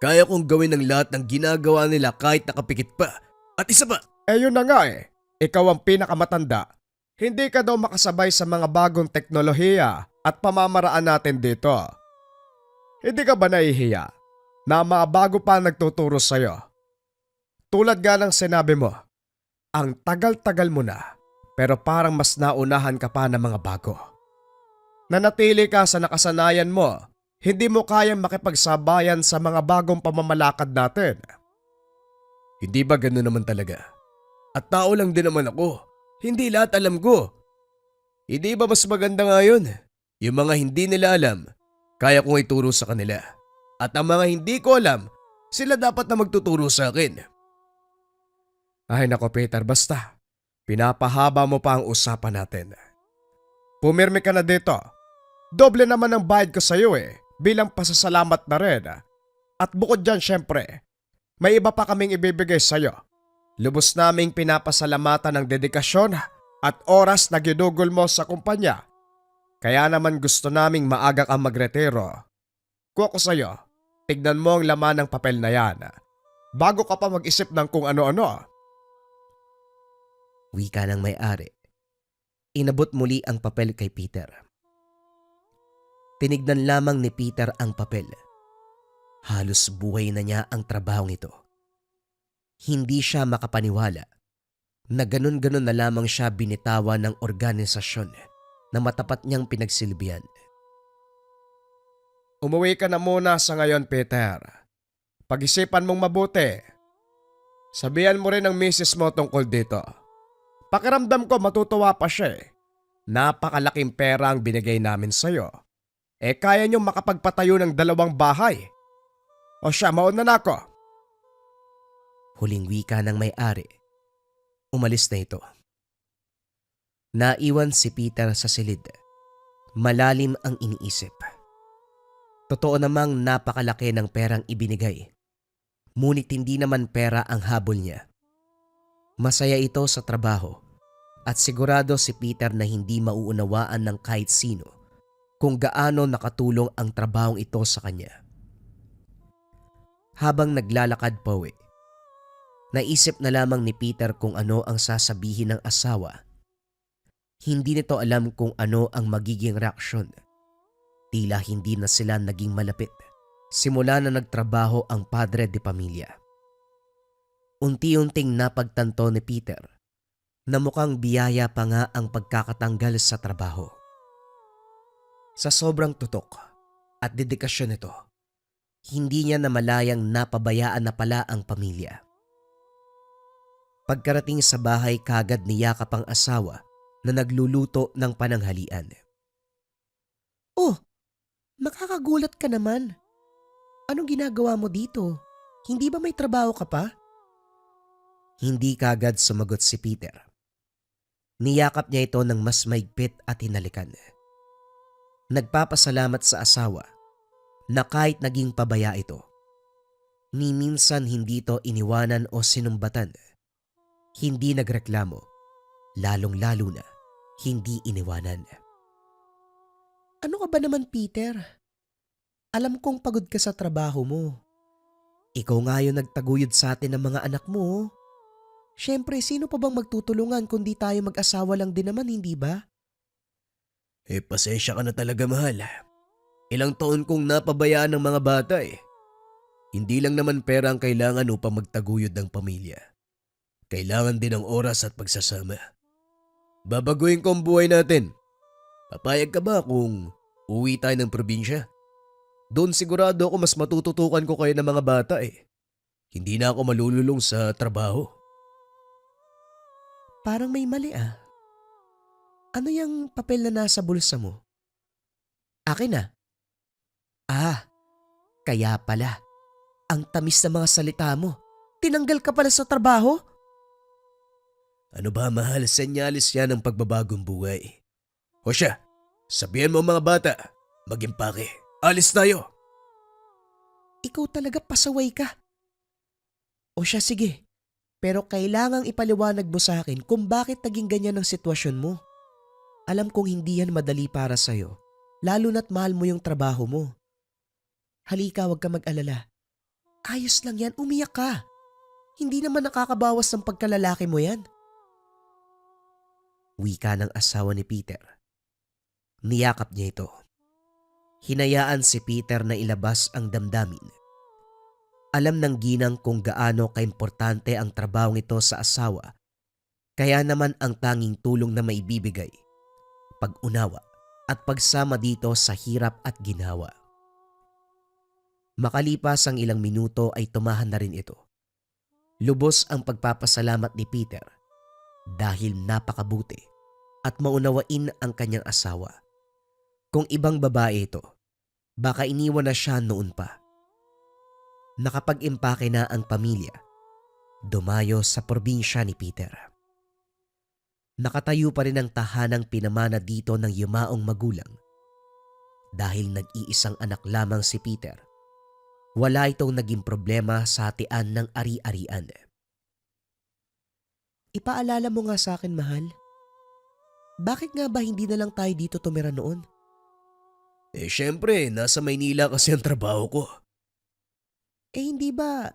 kaya kong gawin ang lahat ng ginagawa nila kahit nakapikit pa. At isa pa, Yun na nga eh. Ikaw ang pinakamatanda. Hindi ka daw makasabay sa mga bagong teknolohiya at pamamaraan natin dito. Hindi ka ba nahihiya na mga bago pa ang nagtuturo sa'yo? Tulad nga ng sinabi mo, ang tagal-tagal mo na pero parang mas naunahan ka pa ng mga bago. Nanatili ka sa nakasanayan mo, hindi mo kayang makipagsabayan sa mga bagong pamamalakad natin. Hindi ba gano'n naman talaga? At tao lang din naman ako. Hindi lahat alam ko. Hindi ba mas maganda nga yun? Yung mga hindi nila alam, kaya kong ituro sa kanila. At ang mga hindi ko alam, sila dapat na magtuturo sa akin. Ay nako Peter, basta. Pinapahaba mo pa ang usapan natin. Pumirmi ka na dito. Doble naman ang bayad ko sa'yo bilang pasasalamat na rin. At bukod dyan syempre, may iba pa kaming ibibigay sa'yo. Lubos naming pinapasalamatan ng dedikasyon at oras na ginugol mo sa kumpanya. Kaya naman gusto naming maaga kang magretiro. Kuha ko sa'yo, tignan mo ang laman ng papel na yan. Bago ka pa mag-isip ng kung ano-ano. Wika ng may-ari. Inabot muli ang papel kay Peter. Tinignan lamang ni Peter ang papel. Halos buhay na niya ang trabahong ito. Hindi siya makapaniwala na ganun-ganun na lamang siya binitawan ng organisasyon na matapat niyang pinagsilbihan. Umuwi ka na muna sa ngayon, Peter. Pag-isipan mong mabuti. Sabihan mo rin ang misis mo tungkol dito. Pakiramdam ko matutuwa pa siya Napakalaking pera ang binigay namin sa'yo. Kaya niyong makapagpatayo ng 2 bahay. O siya, mauna na ako. Huling wika ng may-ari. Umalis na ito. Naiwan si Peter sa silid. Malalim ang iniisip. Totoo namang napakalaki ng perang ibinigay. Ngunit hindi naman pera ang habol niya. Masaya ito sa trabaho at sigurado si Peter na hindi mauunawaan ng kahit sino kung gaano nakatulong ang trabahong ito sa kanya. Habang naglalakad pa uwi, naisip na lamang ni Peter kung ano ang sasabihin ng asawa. Hindi nito alam kung ano ang magiging reaksyon. Tila hindi na sila naging malapit simula na nagtrabaho ang padre de pamilya. Unti-unting napagtanto ni Peter na mukhang biyaya pa nga ang pagkakatanggal sa trabaho. Sa sobrang tutok at dedikasyon nito, hindi niya namalayang napabayaan na pala ang pamilya. Pagkarating sa bahay, kagad niyakap ang asawa na nagluluto ng pananghalian. "Oh, makakagulat ka naman. Anong ginagawa mo dito? Hindi ba may trabaho ka pa?" Hindi kagad sumagot si Peter. Niyakap niya ito ng mas maigpit at hinalikan. Nagpapasalamat sa asawa na kahit naging pabaya ito, ni minsan hindi ito iniwanan o sinumbatan. Hindi nagreklamo, lalong-lalo na hindi iniwanan. "Ano ka ba naman, Peter? Alam kong pagod ka sa trabaho mo. Ikaw nga yung nagtaguyod sa atin ng mga anak mo. Siyempre, sino pa bang magtutulungan kundi tayo mag-asawa lang din naman, hindi ba?" Pasensya ka na talaga, mahal. Ilang taon kong napabayaan ng mga bata Hindi lang naman pera ang kailangan upang magtaguyod ng pamilya. Kailangan din ang oras at pagsasama. Babaguhin ko ang buhay natin. Papayag ka ba kung uwi tayo ng probinsya? Doon sigurado ako mas matututukan ko kayo ng mga bata Hindi na ako malululong sa trabaho. Parang may mali Ano yung papel na nasa bulsa mo? Akin na. Kaya pala. Ang tamis ng mga salita mo. Tinanggal ka pala sa trabaho? Ano ba, mahal? Senyalis yan ng pagbabagong buhay. O siya, sabihan mo mga bata, mag-impake. Alis tayo. Ikaw talaga pasaway ka. O siya, sige. Pero kailangang ipaliwanag mo sa akin kung bakit naging ganyan ang sitwasyon mo. Alam kong hindi yan madali para sa'yo, lalo na't mahal mo yung trabaho mo. Halika, huwag ka mag-alala. Ayos lang yan, umiyak ka. Hindi naman nakakabawas ng pagkalalaki mo yan. Wika ng asawa ni Peter. Niyakap niya ito. Hinayaan si Peter na ilabas ang damdamin. Alam ng ginang kung gaano kaimportante ang trabahong ito sa asawa, kaya naman ang tanging tulong na maibibigay, pag-unawa at pagsama dito sa hirap at ginhawa. Makalipas ang ilang minuto ay tumahan na rin ito. Lubos ang pagpapasalamat ni Peter dahil napakabuti at maunawain ang kanyang asawa. Kung ibang babae ito, baka iniwan na siya noon pa. Nakapag-impake na ang pamilya, dumayo sa probinsya ni Peter. Nakatayo pa rin ang tahanang pinamana dito ng yumaong magulang. Dahil nag-iisang anak lamang si Peter, wala itong naging problema sa hatian ng ari-arian. Ipaalala mo nga sa akin, mahal. Bakit nga ba hindi na lang tayo dito tumira noon? Syempre, nasa Maynila kasi ang trabaho ko. Hindi ba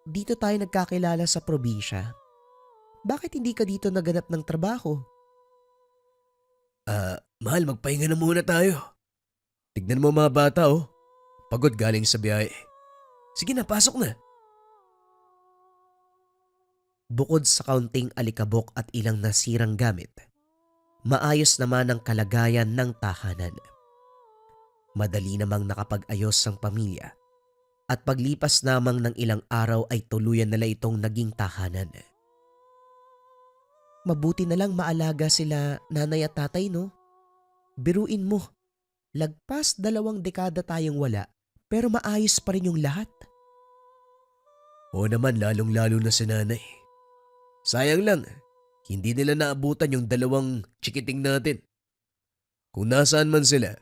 dito tayo nagkakilala sa probinsya? Bakit hindi ka dito naganap ng trabaho? Mahal, magpahinga na muna tayo. Tignan mo mga bata oh. Pagod galing sa biyahe. Sige na, pasok na. Bukod sa kaunting alikabok at ilang nasirang gamit, maayos naman ang kalagayan ng tahanan. Madali namang nakapag-ayos ang pamilya at paglipas namang ng ilang araw ay tuluyan nila itong naging tahanan. Mabuti na lang maalaga sila nanay at tatay, no? Biruin mo, lagpas 2 dekada tayong wala pero maayos pa rin yung lahat. Oo naman, lalong-lalo na si nanay. Sayang lang, hindi nila naabutan yung 2 chikiting natin. Kung nasaan man sila,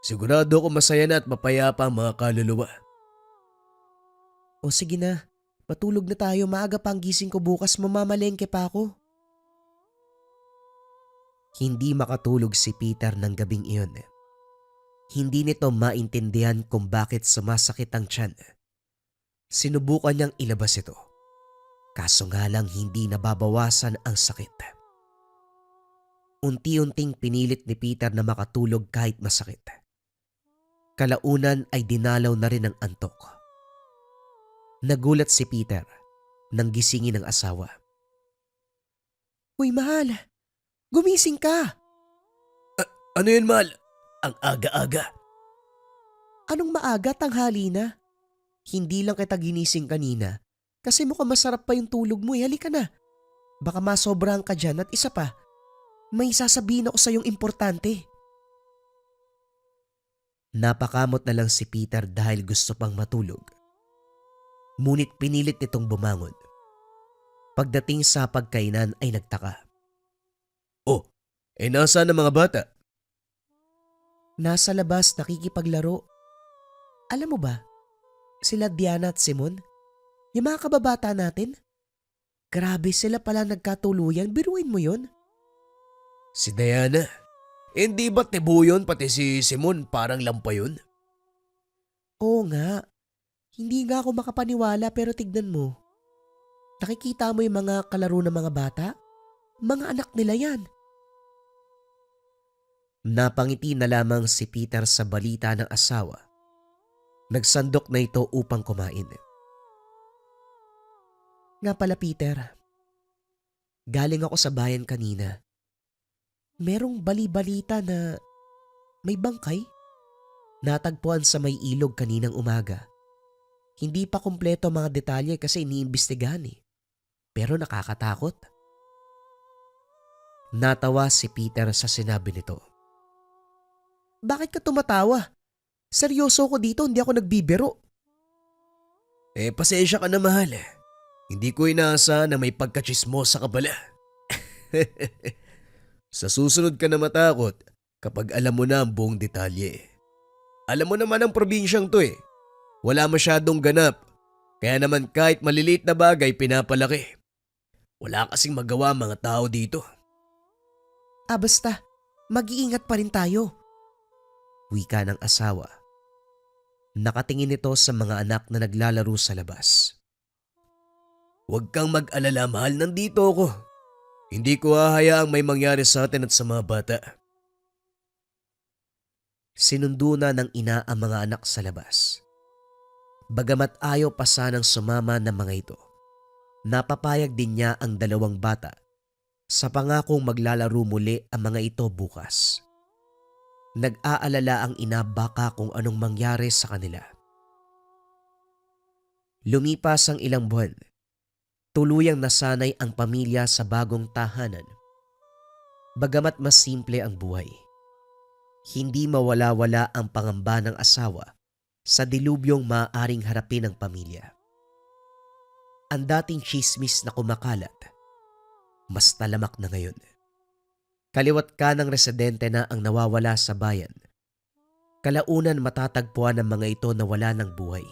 sigurado ko masaya na at mapayapa ang mga kaluluwa. O sige na, matulog na tayo, maaga pang gising ko bukas, mamamalengke pa ako. Hindi makatulog si Peter ng gabing iyon. Hindi nito maintindihan kung bakit sumasakit ang tiyan. Sinubukan niyang ilabas ito. Kaso nga lang hindi nababawasan ang sakit. Unti-unting pinilit ni Peter na makatulog kahit masakit. Kalaunan ay dinalaw na rin ang antok. Nagulat si Peter nang gisingin ng asawa. Uy mahal, gumising ka! Ano yun, mahal? Ang aga-aga. Anong maaga, tanghali na? Hindi lang kita ginising kanina kasi mukhang masarap pa yung tulog mo eh. Halika na. Baka masobrahan ka dyan at isa pa, may sasabihin ako sa yung importante. Napakamot na lang si Peter dahil gusto pang matulog. Ngunit pinilit nitong bumangon. Pagdating sa pagkainan ay nagtaka. Oh, nasaan ang mga bata? Nasa labas nakikipaglaro. Alam mo ba, sila Diana at Simon, yung mga kababata natin, grabe sila pala nagkatuluyan, biruin mo yon. Si Diana. Hindi ba tibo yun pati si Simon parang lampa yun? Oo nga, hindi nga ako makapaniwala pero tignan mo. Nakikita mo yung mga kalaro ng mga bata? Mga anak nila yan. Napangiti na lamang si Peter sa balita ng asawa. Nagsandok na ito upang kumain. Nga pala Peter, galing ako sa bayan kanina. Merong bali-balita na may bangkay. Natagpuan sa may ilog kaninang umaga. Hindi pa kumpleto ang mga detalye kasi iniimbestigahan eh. Pero nakakatakot. Natawa si Peter sa sinabi nito. Bakit ka tumatawa? Seryoso ko dito, hindi ako nagbibiro. Pasensya ka na, mahal. Hindi ko inaasahan na may pagkachismosa ka pala. Sa susunod ka na matakot kapag alam mo na ang buong detalye. Alam mo naman ang probinsyang to eh. Wala masyadong ganap. Kaya naman kahit maliliit na bagay pinapalaki. Wala kasing magawa mga tao dito. Basta, mag-iingat pa rin tayo. Wika ng asawa. Nakatingin ito sa mga anak na naglalaro sa labas. Huwag kang mag-alala, mahal, nandito ako. Hindi ko hahayaang may mangyari sa atin at sa mga bata. Sinundo na ng ina ang mga anak sa labas. Bagamat ayaw pa sanang sumama ng mga ito, napapayag din niya ang 2 bata sa pangakong maglalaro muli ang mga ito bukas. Nag-aalala ang ina baka kung anong mangyari sa kanila. Lumipas ang ilang buwan. Tuluyang nasanay ang pamilya sa bagong tahanan. Bagamat mas simple ang buhay, hindi mawala-wala ang pangamba ng asawa sa dilubyong maaaring harapin ng pamilya. Ang dating tsismis na kumakalat, mas talamak na ngayon. Kaliwat kanang residente na ang nawawala sa bayan. Kalaunan matatagpuan ng mga ito na wala ng buhay.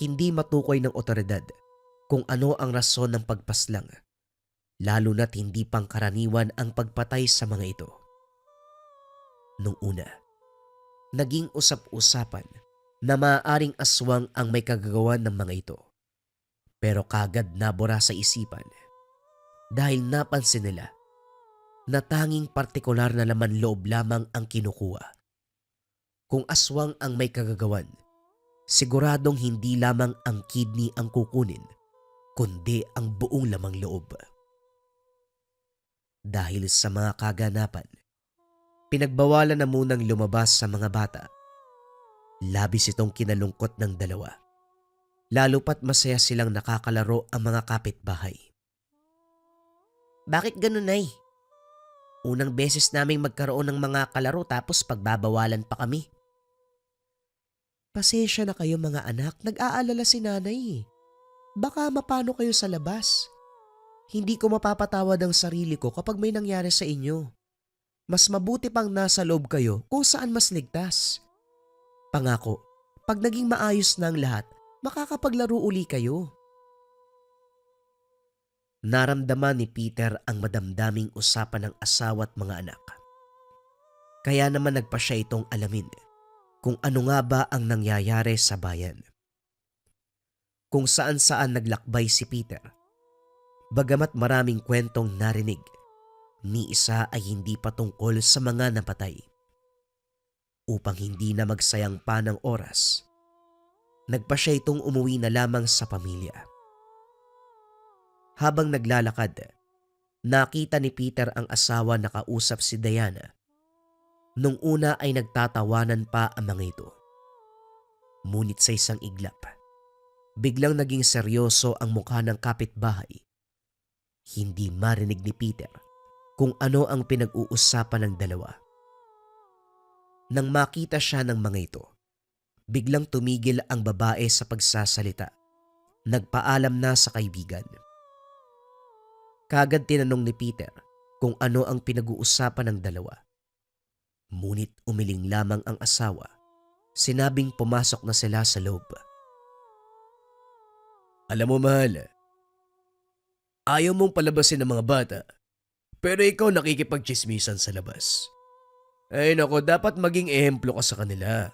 Hindi matukoy ng otoridad kung ano ang rason ng pagpaslang, lalo na't hindi pangkaraniwan ang pagpatay sa mga ito. Nung una, naging usap-usapan na maaaring aswang ang may kagagawan ng mga ito. Pero kagad nabura sa isipan dahil napansin nila na tanging partikular na laman loob lamang ang kinukuha. Kung aswang ang may kagagawan, siguradong hindi lamang ang kidney ang kukunin, kundi ang buong lamang loob. Dahil sa mga kaganapan, pinagbawalan na munang lumabas sa mga bata. Labis itong kinalungkot ng dalawa. Lalo pat masaya silang nakakalaro ang mga kapitbahay. Bakit ganun, Nay? Unang beses naming magkaroon ng mga kalaro tapos pagbabawalan pa kami. Pasensya na kayo mga anak, nag-aalala si nanay. Baka mapano kayo sa labas. Hindi ko mapapatawad ang sarili ko kapag may nangyari sa inyo. Mas mabuti pang nasa loob kayo kung saan mas ligtas. Pangako, pag naging maayos na ang lahat, makakapaglaro uli kayo. Naramdaman ni Peter ang madamdaming usapan ng asawa at mga anak. Kaya naman nagpa siya itong alamin kung ano nga ba ang nangyayari sa bayan. Kung saan-saan naglakbay si Peter, bagamat maraming kwentong narinig, ni isa ay hindi patungkol sa mga napatay. Upang hindi na magsayang pa ng oras, nagpa siya itong umuwi na lamang sa pamilya. Habang naglalakad, nakita ni Peter ang asawa na kausap si Diana. Nung una ay nagtatawanan pa ang mga ito. Ngunit sa isang iglap, biglang naging seryoso ang mukha ng kapitbahay. Hindi marinig ni Peter kung ano ang pinag-uusapan ng dalawa. Nang makita siya ng mga ito, biglang tumigil ang babae sa pagsasalita. Nagpaalam na sa kaibigan. Kagad tinanong ni Peter kung ano ang pinag-uusapan ng dalawa. Ngunit umiling lamang ang asawa. Sinabing pumasok na sila sa loob. Alam mo, mahal, ayaw mong palabasin ng mga bata, pero ikaw nakikipagchismisan sa labas. Ay nako, dapat maging ehemplo ka sa kanila.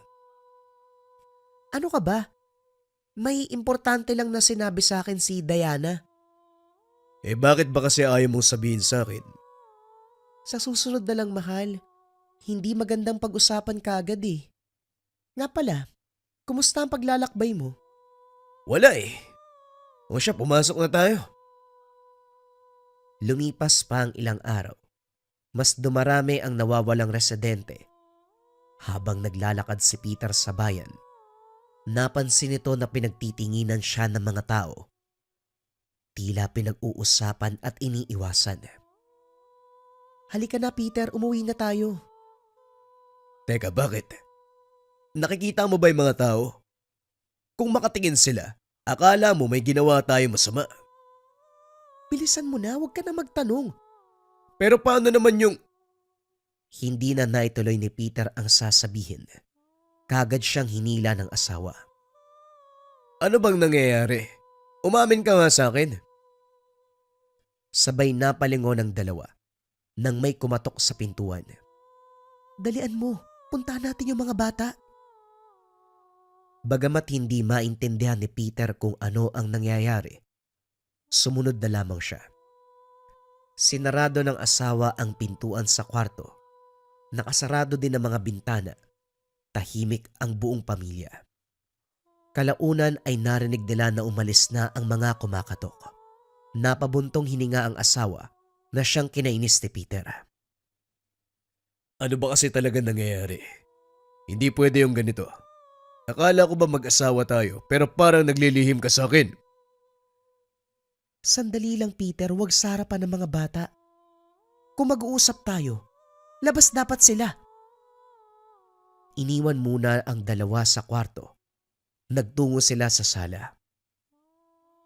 Ano ka ba? May importante lang na sinabi sa akin si Diana. Eh bakit ba kasi ayaw mong sabihin sa akin? Sa susunod na lang, mahal. Hindi magandang pag-usapan kaagad eh. Nga pala, kumusta ang paglalakbay mo? Wala eh. O siya, pumasok na tayo. Lumipas pa ang ilang araw. Mas dumarami ang nawawalang residente. Habang naglalakad si Peter sa bayan, napansin nito na pinagtitinginan siya ng mga tao. Tila pinag-uusapan at iniiwasan. Halika na, Peter, umuwi na tayo. Teka, bakit? Nakikita mo ba yung mga tao? Kung makatingin sila, akala mo may ginawa tayo masama. Bilisan mo na, huwag ka na magtanong. Pero paano naman yung... Hindi na naituloy ni Peter ang sasabihin. Kagad siyang hinila ng asawa. Ano bang nangyayari? Umamin ka nga sa akin. Sabay napalingon ng dalawa nang may kumatok sa pintuan. Dalian mo, puntahan natin yung mga bata. Bagamat hindi maintindihan ni Peter kung ano ang nangyayari, sumunod na lamang siya. Sinarado ng asawa ang pintuan sa kwarto. Nakasarado din ang mga bintana. Tahimik ang buong pamilya. Kalaunan ay narinig nila na umalis na ang mga kumakatok. Napabuntong hininga ang asawa na siyang kinainis ni Peter. Ano ba kasi talaga nangyayari? Hindi pwede yung ganito. Akala ko ba mag-asawa tayo pero parang naglilihim ka sa akin? Sandali lang Peter, huwag sa harapan ng mga bata. Kung mag-uusap tayo, labas dapat sila. Iniwan muna ang dalawa sa kwarto. Nagtungo sila sa sala.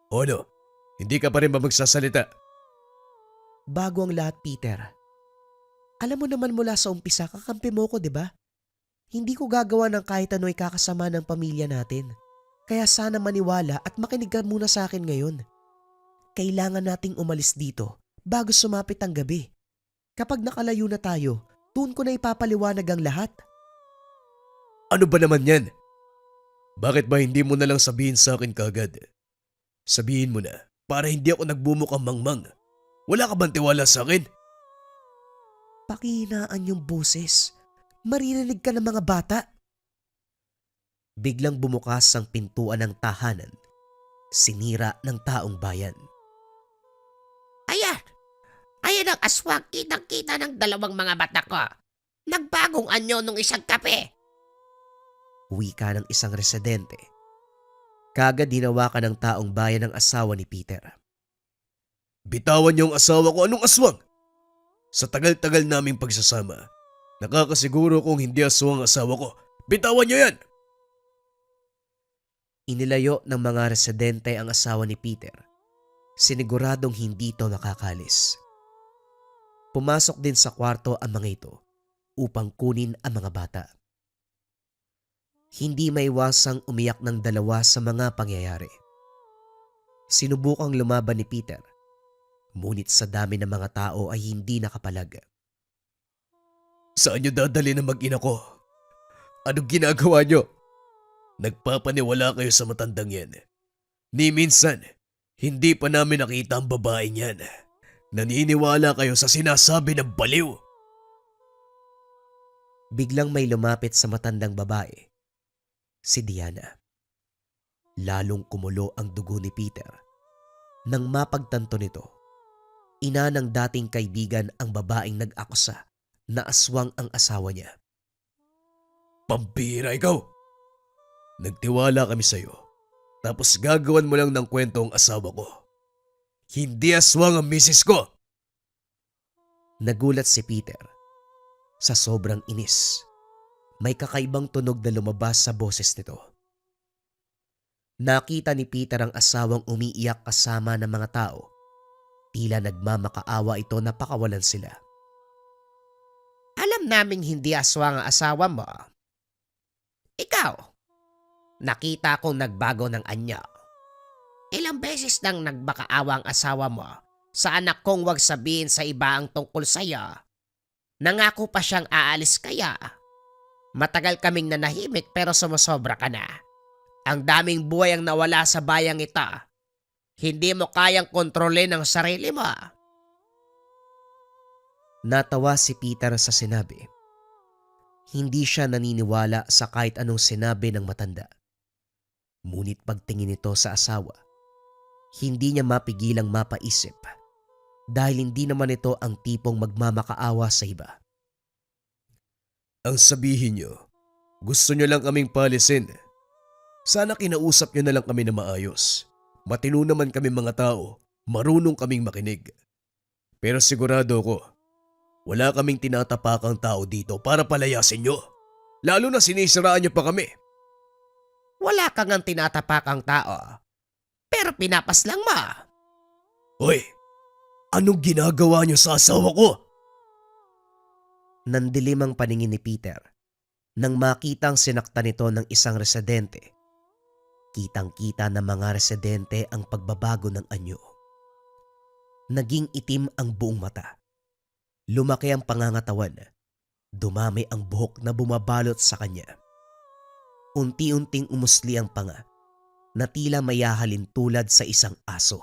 O ano? Hindi ka pa rin ba magsasalita? Bago ang lahat, Peter. Alam mo naman mula sa umpisa, kakampi mo ko, di ba? Hindi ko gagawa ng kahit ano'y kakasama ng pamilya natin. Kaya sana maniwala at makinig ka muna sa akin ngayon. Kailangan nating umalis dito bago sumapit ang gabi. Kapag nakalayo na tayo, doon ko na ipapaliwanag ang lahat. Ano ba naman yan? Bakit ba hindi mo na lang sabihin sa akin kagad? Sabihin mo na para hindi ako nagbumukang mangmang. Wala ka bang tiwala sa akin? Pakihinaan yung boses. Maririnig ka ng mga bata. Biglang bumukas ang pintuan ng tahanan. Sinira ng taong bayan. Ayan! Ayan ang aswang, kitang-kita ng dalawang mga mata ko. Nagbagong anyo nung isang kape. Wika ng isang residente. Kagad dinawakan ng taong bayan ang asawa ni Peter. Bitawan niyo ang asawa ko, anong aswang? Sa tagal-tagal naming pagsasama, nakakasiguro kong hindi aswang ang asawa ko. Bitawan niyo yan! Inilayo ng mga residente ang asawa ni Peter. Siniguradong hindi ito makakalis. Pumasok din sa kwarto ang mga ito upang kunin ang mga bata. Hindi maiwasang umiyak ng dalawa sa mga pangyayari. Sinubukang lumaban ni Peter, ngunit sa dami ng mga tao ay hindi nakapalag. Saan niyo dadali ng mag-ina ko? Anong ginagawa niyo? Nagpapaniwala kayo sa matandang yan. Ni minsan, hindi pa namin nakita ang babaeng yan. Naniniwala kayo sa sinasabi ng baliw. Biglang may lumapit sa matandang babae, si Diana. Lalong kumulo ang dugo ni Peter. Nang mapagtanto nito, ina ng dating kaibigan ang babaeng nag-akusa na aswang ang asawa niya. Pambira ikaw! Nagtiwala kami sa'yo, tapos gagawan mo lang ng kwento ang asawa ko. Hindi aswang ang misis ko! Nagulat si Peter. Sa sobrang inis, may kakaibang tunog na lumabas sa boses nito. Nakita ni Peter ang asawang umiiyak kasama ng mga tao. Tila nagmamakaawa ito na pakawalan sila. Alam naming hindi aswang ang asawa mo. Ikaw, nakita kong nagbago ng anyo. Ilang beses nang nagbakaawa ang asawa mo sa anak kong wag sabihin sa iba ang tungkol sa'yo. Nangako pa siyang aalis kaya. Matagal kaming nanahimik pero sumusobra ka na. Ang daming buhay ang nawala sa bayang ito. Hindi mo kayang kontrolin ang sarili mo. Natawa si Peter sa sinabi. Hindi siya naniniwala sa kahit anong sinabi ng matanda. Ngunit pagtingin nito sa asawa, hindi niya mapigilang mapaisip dahil hindi naman ito ang tipong magmamakaawa sa iba. Ang sabihin niyo, gusto niyo lang kaming palisin. Sana kinausap niyo na lang kami na maayos. Matino naman kami mga tao, marunong kaming makinig. Pero sigurado ko, wala kaming tinatapakang tao dito para palayasin niyo. Lalo na sinisiraan niyo pa kami. Wala kang ang tinatapakang tao. Pero pinapas lang mo. Hoy, anong ginagawa niyo sa asawa ko? Nandilim ang paningin ni Peter nang makitang sinaktan nito ng isang residente. Kitang-kita ng mga residente ang pagbabago ng anyo. Naging itim ang buong mata. Lumaki ang pangangatawan. Dumami ang buhok na bumabalot sa kanya. Unti-unting umusli ang panga na tila mayahalin tulad sa isang aso.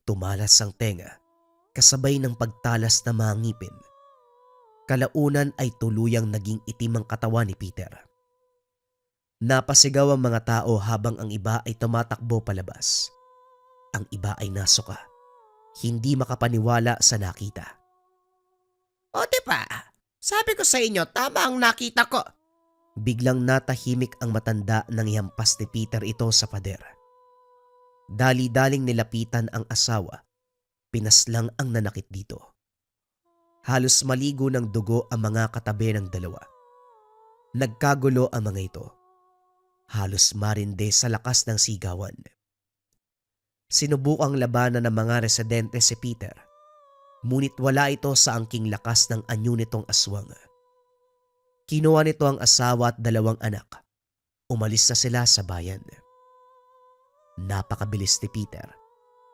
Tumalas ang tenga kasabay ng pagtalas na mga ngipin. Kalaunan ay tuluyang naging itim ang katawan ni Peter. Napasigaw ang mga tao habang ang iba ay tumatakbo palabas. Ang iba ay nasuka, hindi makapaniwala sa nakita. O diba, sabi ko sa inyo, tama ang nakita ko. Biglang natahimik ang matanda nang ihampas ni Peter ito sa pader. Dali-daling nilapitan ang asawa. Pinaslang ang nanakit dito. Halos maligo ng dugo ang mga katabi ng dalawa. Nagkagulo ang mga ito. Halos marinde sa lakas ng sigawan. Sinubukang labanan ng mga residente si Peter, ngunit wala ito sa angking lakas ng anyo nitong aswang. Kinuha nito ang asawa at 2 anak. Umalis na sila sa bayan. Napakabilis ni Peter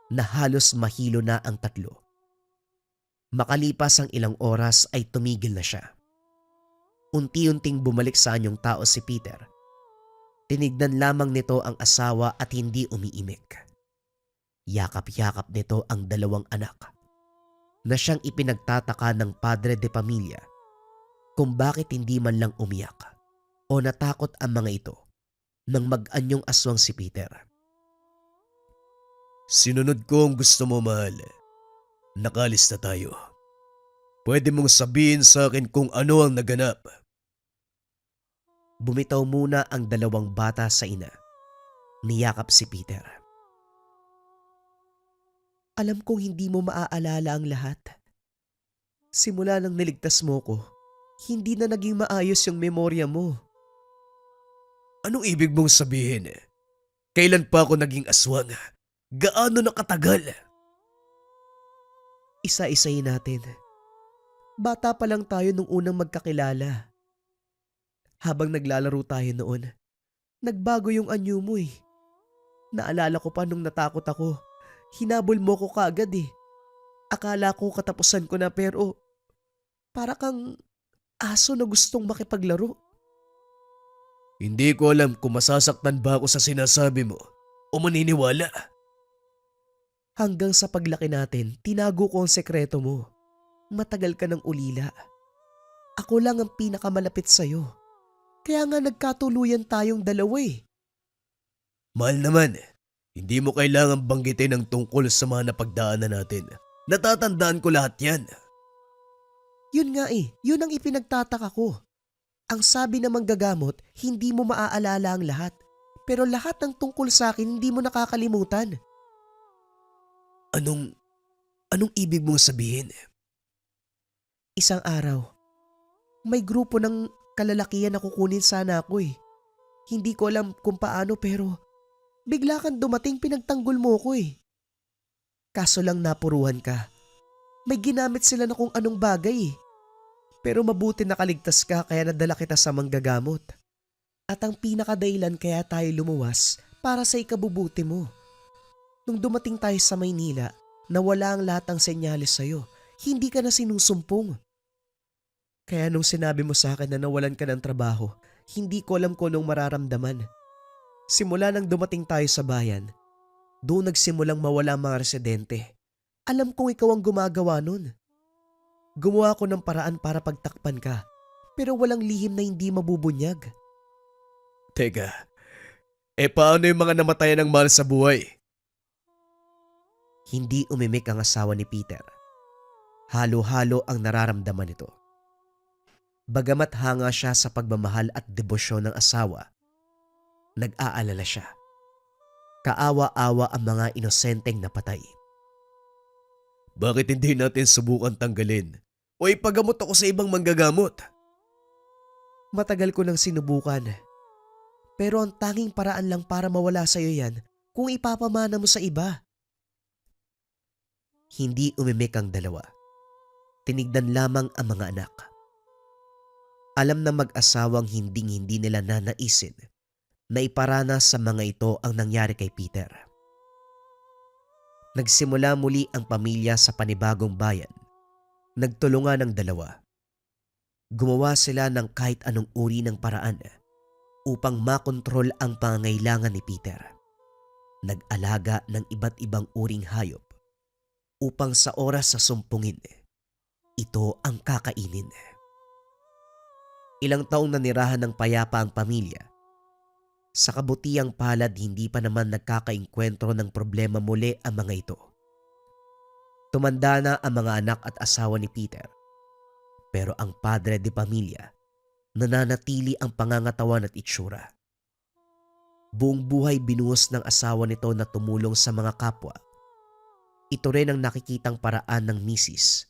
na halos mahilo na ang 3. Makalipas ang ilang oras ay tumigil na siya. Unti-unting bumalik sa anyong tao si Peter. Tinignan lamang nito ang asawa at hindi umiimik. Yakap-yakap nito ang 2 anak na siyang ipinagtataka ng padre de pamilya kung bakit hindi man lang umiyak o natakot ang mga ito nang mag-anyong aswang si Peter. Sinunod ko ang gusto mo, mahal. Nakalis na tayo. Pwede mong sabihin sa akin kung ano ang naganap. Bumitaw muna ang 2 bata sa ina. Niyakap si Peter. Alam kong hindi mo maaalala ang lahat. Simula nang niligtas mo ko, hindi na naging maayos yung memorya mo. Anong ibig mong sabihin? Kailan pa ako naging aswang? Gaano na katagal? Isa-isayin natin. Bata pa lang tayo nung unang magkakilala. Habang naglalaro tayo noon, nagbago yung anyo mo eh. Naalala ko pa nung natakot ako. Hinabol mo ko kaagad eh. Akala ko katapusan ko na pero para kang aso na gustong makipaglaro. Hindi ko alam kung masasaktan ba ako sa sinasabi mo o maniniwala. Hanggang sa paglaki natin, tinago ko ang sekreto mo. Matagal ka ng ulila. Ako lang ang pinakamalapit sa'yo. Kaya nga nagkatuluyan tayong 2 eh. Mahal naman, hindi mo kailangan banggitin ang tungkol sa mga napagdaanan natin. Natatandaan ko lahat yan. Yun nga eh, yun ang ipinagtataka ko. Ang sabi ng manggagamot, hindi mo maaalala ang lahat. Pero lahat ng tungkol sa akin hindi mo nakakalimutan. Anong ibig mong sabihin? Isang araw, may grupo ng kalalakihan na kukunin sana ako eh. Hindi ko alam kung paano pero bigla kang dumating, pinagtanggol mo ko eh. Kaso lang napuruhan ka. May ginamit sila na kung anong bagay eh. Pero mabuti nakaligtas ka kaya nadala kita sa manggagamot. At ang pinakadahilan kaya tayo lumuwas para sa ikabubuti mo. Nung dumating tayo sa Maynila, nawala ang lahat ng senyales sa'yo. Hindi ka na sinusumpong. Kaya nung sinabi mo sa akin na nawalan ka ng trabaho, hindi ko alam kung anong mararamdaman. Simula nang dumating tayo sa bayan, doon nagsimulang mawala ang mga residente. Alam kong ikaw ang gumagawa nun. Gumawa ko ng paraan para pagtakpan ka, pero walang lihim na hindi mabubunyag. Teka, paano yung mga namatayan ng mahal sa buhay? Hindi umimik ang asawa ni Peter. Halo-halo ang nararamdaman nito. Bagamat hanga siya sa pagmamahal at debosyon ng asawa, nag-aalala siya. Kaawa-awa ang mga inosenteng napatay. Bakit hindi natin subukan tanggalin o ipagamot ako sa ibang manggagamot? Matagal ko nang sinubukan. Pero ang tanging paraan lang para mawala sa'yo yan kung ipapamana mo sa iba. Hindi umimik ang 2. Tinignan lamang ang mga anak. Alam na mag-asawang hindi nila nanaisin na iparanas sa mga ito ang nangyari kay Peter. Nagsimula muli ang pamilya sa panibagong bayan. Nagtulungan ng 2. Gumawa sila ng kahit anong uri ng paraan upang makontrol ang pangangailangan ni Peter. Nag-alaga ng iba't ibang uring hayop upang sa oras sa sumpungin, ito ang kakainin. Ilang taong nanirahan ng payapa ang pamilya. Sa kabutiang palad hindi pa naman nagkakaengkwentro ng problema muli ang mga ito. Tumanda na ang mga anak at asawa ni Peter. Pero ang padre de pamilya, nananatili ang pangangatawan at itsura. Buong buhay binuhos ng asawa nito na tumulong sa mga kapwa. Ito rin ang nakikitang paraan ng misis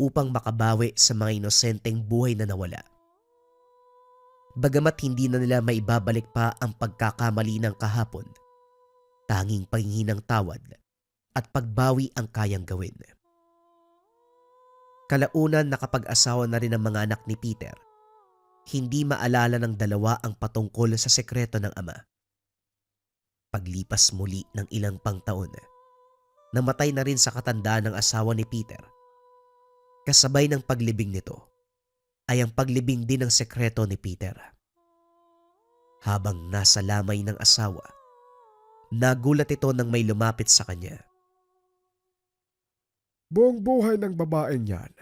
upang makabawi sa mga inosenteng buhay na nawala. Bagamat hindi na nila maibabalik pa ang pagkakamali ng kahapon, tanging paghingi ng tawad at pagbawi ang kayang gawin. Kalaunan nakapag-asawa na rin ang mga anak ni Peter, hindi maalala ng dalawa ang patungkol sa sekreto ng ama. Paglipas muli ng ilang pang taon, namatay na rin sa katandaan ng asawa ni Peter. Kasabay ng paglibing nito ay ang paglibing din ng sekreto ni Peter. Habang nasa lamay ng asawa, nagulat ito nang may lumapit sa kanya. Buong buhay ng babaeng yan,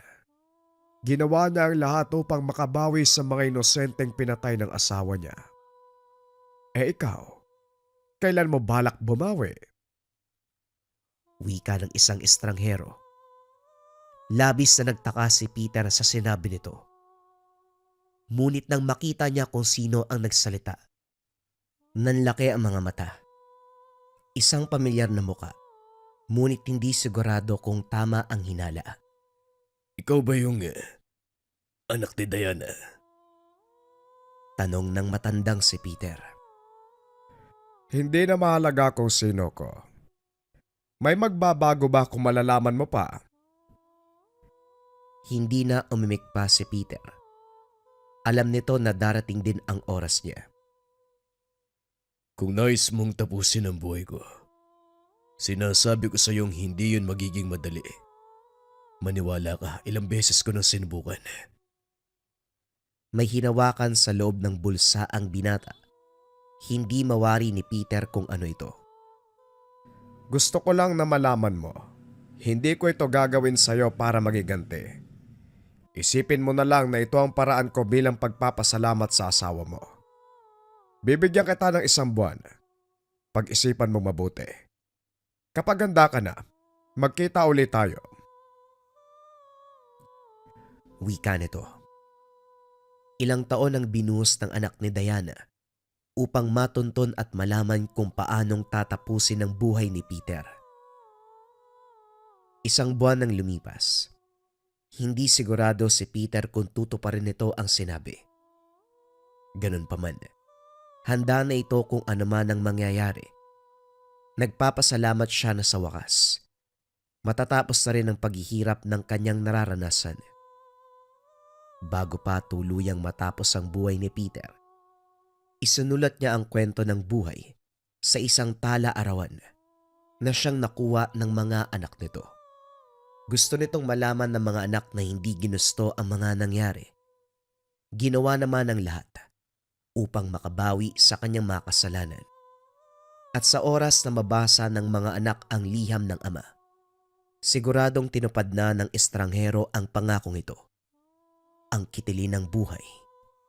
ginawa niya ang lahat upang makabawi sa mga inosenteng pinatay ng asawa niya. Ikaw, kailan mo balak bumawi? Wika ng isang estranghero. Labis na nagtaka si Peter sa sinabi nito. Ngunit nang makita niya kung sino ang nagsalita, nanlaki ang mga mata. Isang pamilyar na muka, ngunit hindi sigurado kung tama ang hinala. Ikaw ba yung anak ni Diana? Tanong ng matandang si Peter. Hindi na mahalaga kung sino ko. May magbabago ba kung malalaman mo pa? Hindi na umimik pa si Peter. Alam nito na darating din ang oras niya. Kung nais mong tapusin ang buhay ko, sinasabi ko sa iyong hindi yun magiging madali. Maniwala ka, ilang beses ko nang sinubukan. May hinawakan sa loob ng bulsa ang binata. Hindi mawari ni Peter kung ano ito. Gusto ko lang na malaman mo, hindi ko ito gagawin sa'yo para magiganti. Isipin mo na lang na ito ang paraan ko bilang pagpapasalamat sa asawa mo. Bibigyan kita ng 1 buwan. Pag-isipan mo mabuti. Kapag handa ka na, magkita ulit tayo. Wika nito. Ilang taon ang binuhos ng anak ni Diana upang matunton at malaman kung paanong tatapusin ang buhay ni Peter. 1 buwan nang lumipas. Hindi sigurado si Peter kung tutuparin nito ang sinabi. Ganun pa man, handa na ito kung ano man ang mangyayari. Nagpapasalamat siya na sa wakas matatapos na rin ang paghihirap ng kanyang nararanasan. Bago pa tuluyang matapos ang buhay ni Peter, isinulat niya ang kwento ng buhay sa isang tala-arawan na siyang nakuha ng mga anak nito. Gusto nitong malaman ng mga anak na hindi ginusto ang mga nangyari. Ginawa naman ang lahat upang makabawi sa kanyang mga kasalanan. At sa oras na mabasa ng mga anak ang liham ng ama, siguradong tinupad na ng estranghero ang pangakong ito. Ang kitilin ng buhay